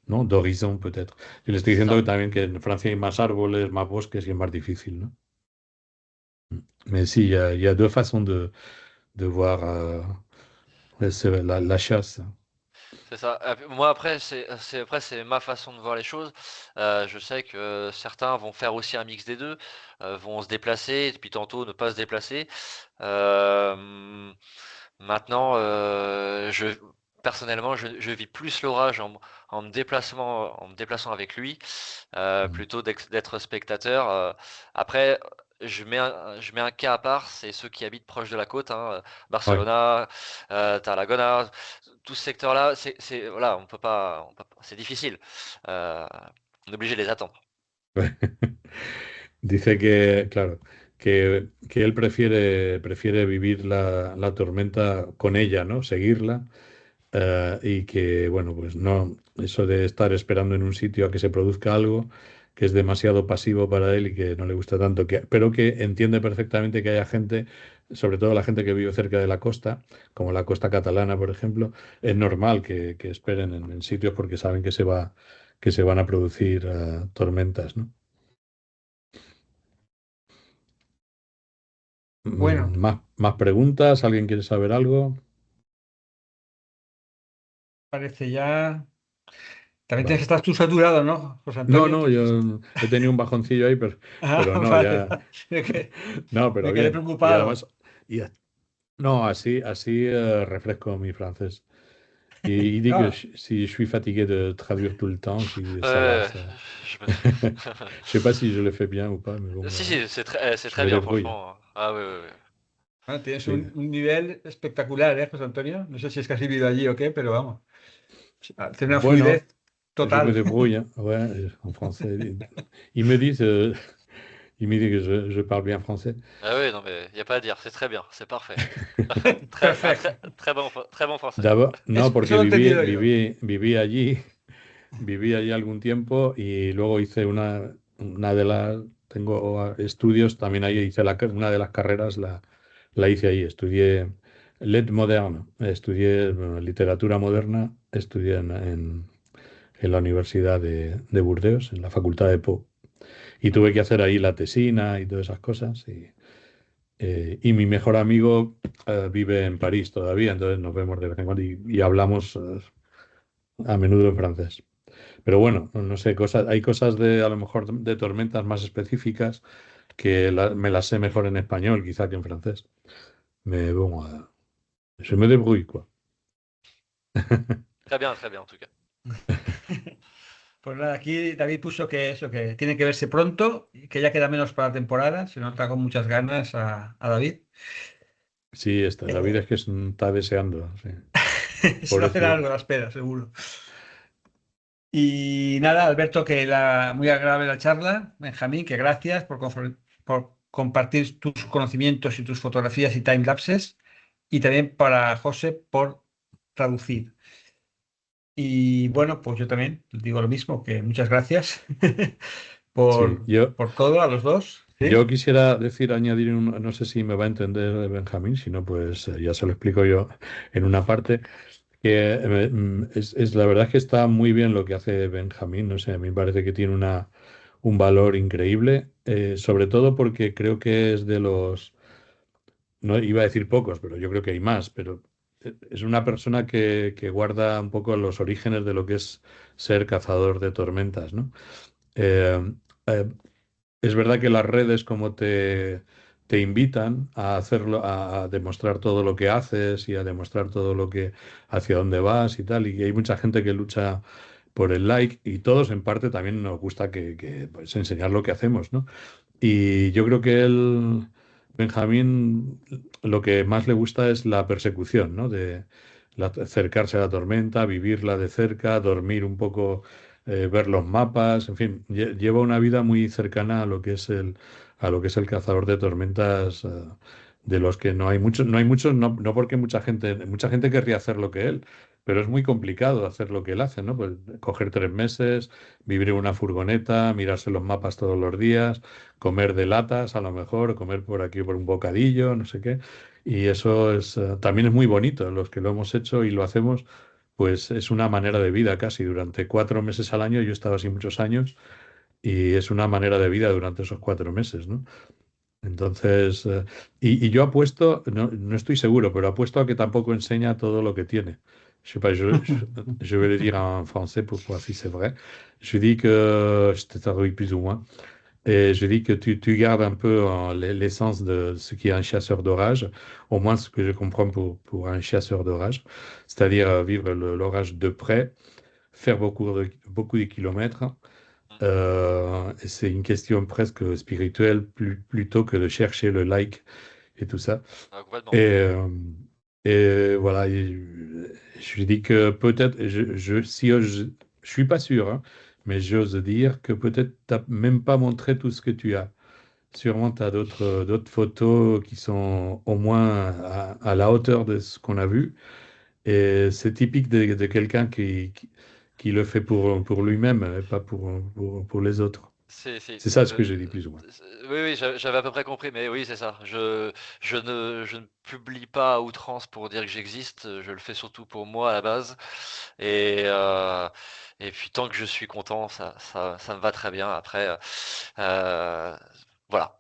¿no? d'horizon peut-être. Y le estoy C'est diciendo que ça. también que en Francia hay más árboles, más bosques y es más difícil, ¿no? Mais si, il y a deux façons de voir la chasse. C'est ça. Moi après c'est ma façon de voir les choses. Je sais que certains vont faire aussi un mix des deux, vont se déplacer et puis tantôt ne pas se déplacer. Hem, Maintenant, personnellement je vis plus l'orage en me déplaçant avec lui, Mm. plutôt d'être spectateur. Après je mets un cas à part, c'est ceux qui habitent proche de la côte, hein, Ouais. Barcelona, Tarragona, tout ce secteur-là, voilà, on peut pas, c'est difficile. On est obligé de les attendre. Dice que, claro, que él prefiere vivir la tormenta con ella, ¿no? Seguirla, y que, bueno, pues no, eso de estar esperando en un sitio a que se produzca algo, que es demasiado pasivo para él y que no le gusta tanto, pero que entiende perfectamente que haya gente, sobre todo la gente que vive cerca de la costa, como la costa catalana, por ejemplo, es normal que esperen en sitios porque saben que se van a producir tormentas, ¿no? Bueno, Más preguntas, ¿alguien quiere saber algo? parece ya. También tienes que Vale. estar tú saturado, ¿no, José No, Antonio? no, yo he tenido un bajoncillo ahí, pero no, Vale, ya. vale. No, pero Me quedé bien. Y preocupado. además, y, no, así refresco mi francés. Il dit que Ah, si je suis fatigué de traduire tout le temps, ça va, Ouais, ça. je me doute. Je sais pas si je le fais bien ou pas, mais bon, Si, si, c'est je très me bien, débrouille. franchement. Ah oui, oui, oui. bueno, tienes Sí. un nivel espectacular, ¿eh, José Antonio? No sé si es que has vivido allí o qué, pero vamos. Tiene una Bueno, fluidez je me total. débrouille, hein. Ouais, en français. Ils me disent, ils me disent que je parle bien français. Ah oui, non, mais il n'y a pas à dire, c'est très bien, c'est parfait. Perfecto. Très bon français. D'abord, no, Eso porque lo he entendido yo. viví allí algún tiempo y luego hice una de las, tengo estudios, también ahí hice una de las carreras, la hice ahí, estudié Lettres modernes, estudié bueno, literatura moderna, estudié en la Universidad de Burdeos, en la Facultad de Po, y tuve que hacer ahí la tesina y todas esas cosas. Y mi mejor amigo vive en París todavía, entonces nos vemos de vez en cuando y hablamos a menudo en francés. Pero bueno, no sé, hay cosas de a lo mejor de tormentas más específicas que me las sé mejor en español quizá que en francés. Bon, je me débrouille, quoi. Très bien en tout cas. Pues nada, aquí David puso que eso, que tiene que verse pronto y que ya queda menos para la temporada. Se nota con muchas ganas a David. Sí, David es que está deseando, sí. Se va a hacer Pobrecillo. algo, la espera, seguro. Y nada, Alberto, que muy agradable la charla. Benjamín, que gracias por compartir tus conocimientos y tus fotografías y timelapses. Y también para José por traducir. Y bueno, pues yo también digo lo mismo, que muchas gracias Sí, por todo a los dos. ¿Sí? yo quisiera decir, añadir, no sé si me va a entender Benjamín, si no, pues ya se lo explico yo en una parte. Que la verdad es que está muy bien lo que hace Benjamín, no sé, a mí me parece que tiene un valor increíble, sobre todo porque creo que es de los, no iba a decir pocos, pero yo creo que hay más, pero es una persona que guarda un poco los orígenes de lo que es ser cazador de tormentas, ¿no? Eh, eh, es verdad que las redes como te invitan a hacerlo, a demostrar todo lo que haces y a demostrar todo lo que hacia dónde vas y tal. Y hay mucha gente que lucha por el like y todos en parte también nos gusta pues, enseñar lo que hacemos, ¿no? Y yo creo que Benjamín, lo que más le gusta es la persecución, ¿no? De acercarse a la tormenta, vivirla de cerca, dormir un poco, ver los mapas, en fin, lleva una vida muy cercana a lo que es a lo que es el cazador de tormentas, de los que no hay muchos, no porque mucha gente querría hacer lo que él, pero es muy complicado hacer lo que él hace, ¿no? Pues coger 3 meses, vivir en una furgoneta, mirarse los mapas todos los días, comer de latas a lo mejor, comer por aquí por un bocadillo, no sé qué. Y eso también es muy bonito. Los que lo hemos hecho y lo hacemos, pues es una manera de vida casi. Durante 4 meses al año, yo he estado así muchos años, y es una manera de vida durante esos 4 meses, ¿no? Entonces, y yo apuesto, no estoy seguro, pero apuesto a que tampoco enseña todo lo que tiene. Je sais pas, je vais le dire en français pour voir si c'est vrai. Je dis que, je te traduis plus ou moins. Et je dis que tu gardes un peu l'essence de ce qui est un chasseur d'orage, au moins ce que je comprends pour un chasseur d'orage, c'est-à-dire vivre l'orage de près, faire beaucoup de kilomètres, C'est une question presque spirituelle plutôt que de chercher le like et tout ça. Ah, complètement. Et voilà, je lui dis que peut-être, je suis pas sûr, hein, mais j'ose dire que peut-être tu n'as même pas montré tout ce que tu as. Sûrement, tu as d'autres photos qui sont au moins à la hauteur de ce qu'on a vu. Et c'est typique de quelqu'un qui le fait pour lui-même et pas pour les autres. C'est ça ce que j'ai dit plus ou moins. Oui, oui, j'avais à peu près compris, mais oui, c'est ça. Je ne publie pas à outrance pour dire que j'existe, je le fais surtout pour moi à la base. Et puis tant que je suis content, ça me va très bien. Après, voilà.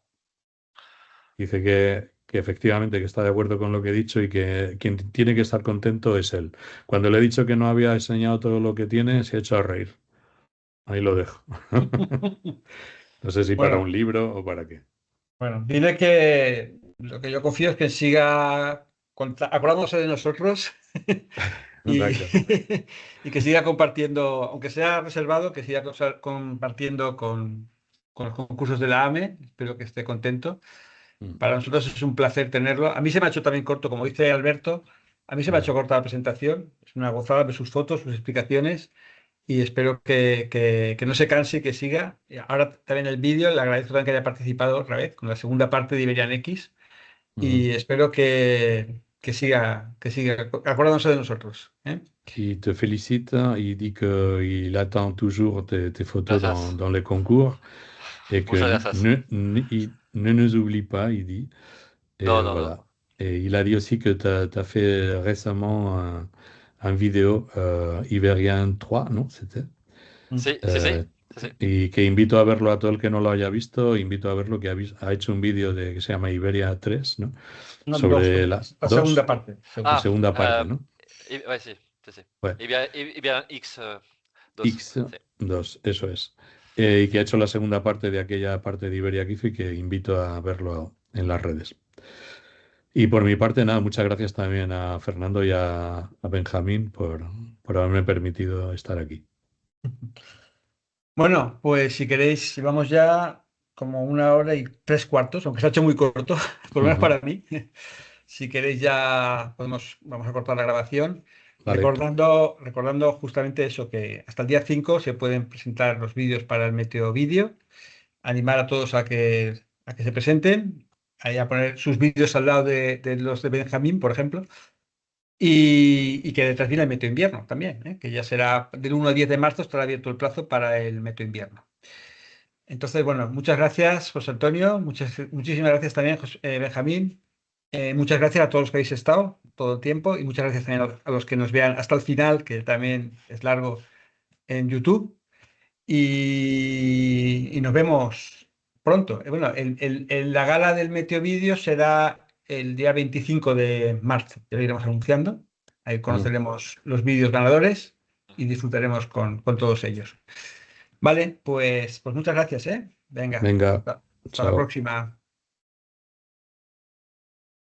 Dice que efectivamente que está de acuerdo con lo que he dicho y que quien tiene que estar contento es él. Cuando le he dicho que no había enseñado todo lo que tiene, se ha hecho a reír. Ahí lo dejo. No sé si para Bueno. un libro o para qué. Bueno, dile que lo que yo confío es que siga acordándose de nosotros y, D'accord. y que siga compartiendo, aunque sea reservado, que siga compartiendo con los concursos de la AME. Espero que esté contento. Para nosotros es un placer tenerlo. A mí se me ha hecho también corto, como dice Alberto, a mí se me ha hecho corta la presentación. Es una gozada ver sus fotos, sus explicaciones y espero que no se canse y que siga. Y ahora también el vídeo, le agradezco también que haya participado otra vez con la segunda parte de Iberian X y espero que siga acordándose de nosotros. ¿Eh? Il te félicite, il dit qu'il attend toujours tes photos Gracias. dans les concours et que Muchas gracias. il ne nous oublie pas, il dit. Et Non, non, voilà. non. Et il a dit aussi que tu as fait récemment un vidéo Iberian 3, ¿no? C'était. Sí, sí, Eh, sí, sí. y que invito a verlo a todo el que no lo haya visto, invito a verlo que ha hecho un vídeo que se llama Iberia 3, ¿no? No, Sobre la dos, segunda parte. la segunda parte, ¿no? Ouais, sí, sí, sí. Ouais. Y bien, X2. X2, eso es. Y que ha hecho la segunda parte de aquella parte de Iberia que hizo y que invito a verlo en las redes. Y por mi parte, nada, muchas gracias también a Fernando y a Benjamín por haberme permitido estar aquí. Bueno, pues si queréis, llevamos ya como 1 hora y 3 cuartos, aunque se ha hecho muy corto, por lo menos para mí. Si queréis ya vamos a cortar la grabación. Vale. Recordando justamente eso, que hasta el día 5 se pueden presentar los vídeos para el Meteo Vídeo. Animar a todos a que se presenten, a poner sus vídeos al lado de los de Benjamín, por ejemplo. Y que detrás viene el Meteo Invierno también, que ya será del 1 al 10 de marzo, estará abierto el plazo para el Meteo Invierno. Entonces, bueno, muchas gracias, José Antonio, muchísimas gracias también, Benjamín. Muchas gracias a todos los que habéis estado todo el tiempo y muchas gracias también a los que nos vean hasta el final, que también es largo, en YouTube. Y nos vemos pronto. Bueno, la gala del Meteo Vídeo será el día 25 de marzo, ya lo iremos anunciando. Ahí conoceremos los vídeos ganadores y disfrutaremos con todos ellos. Vale, pues muchas gracias, ¿eh? Venga. Venga, Hasta la chao. próxima.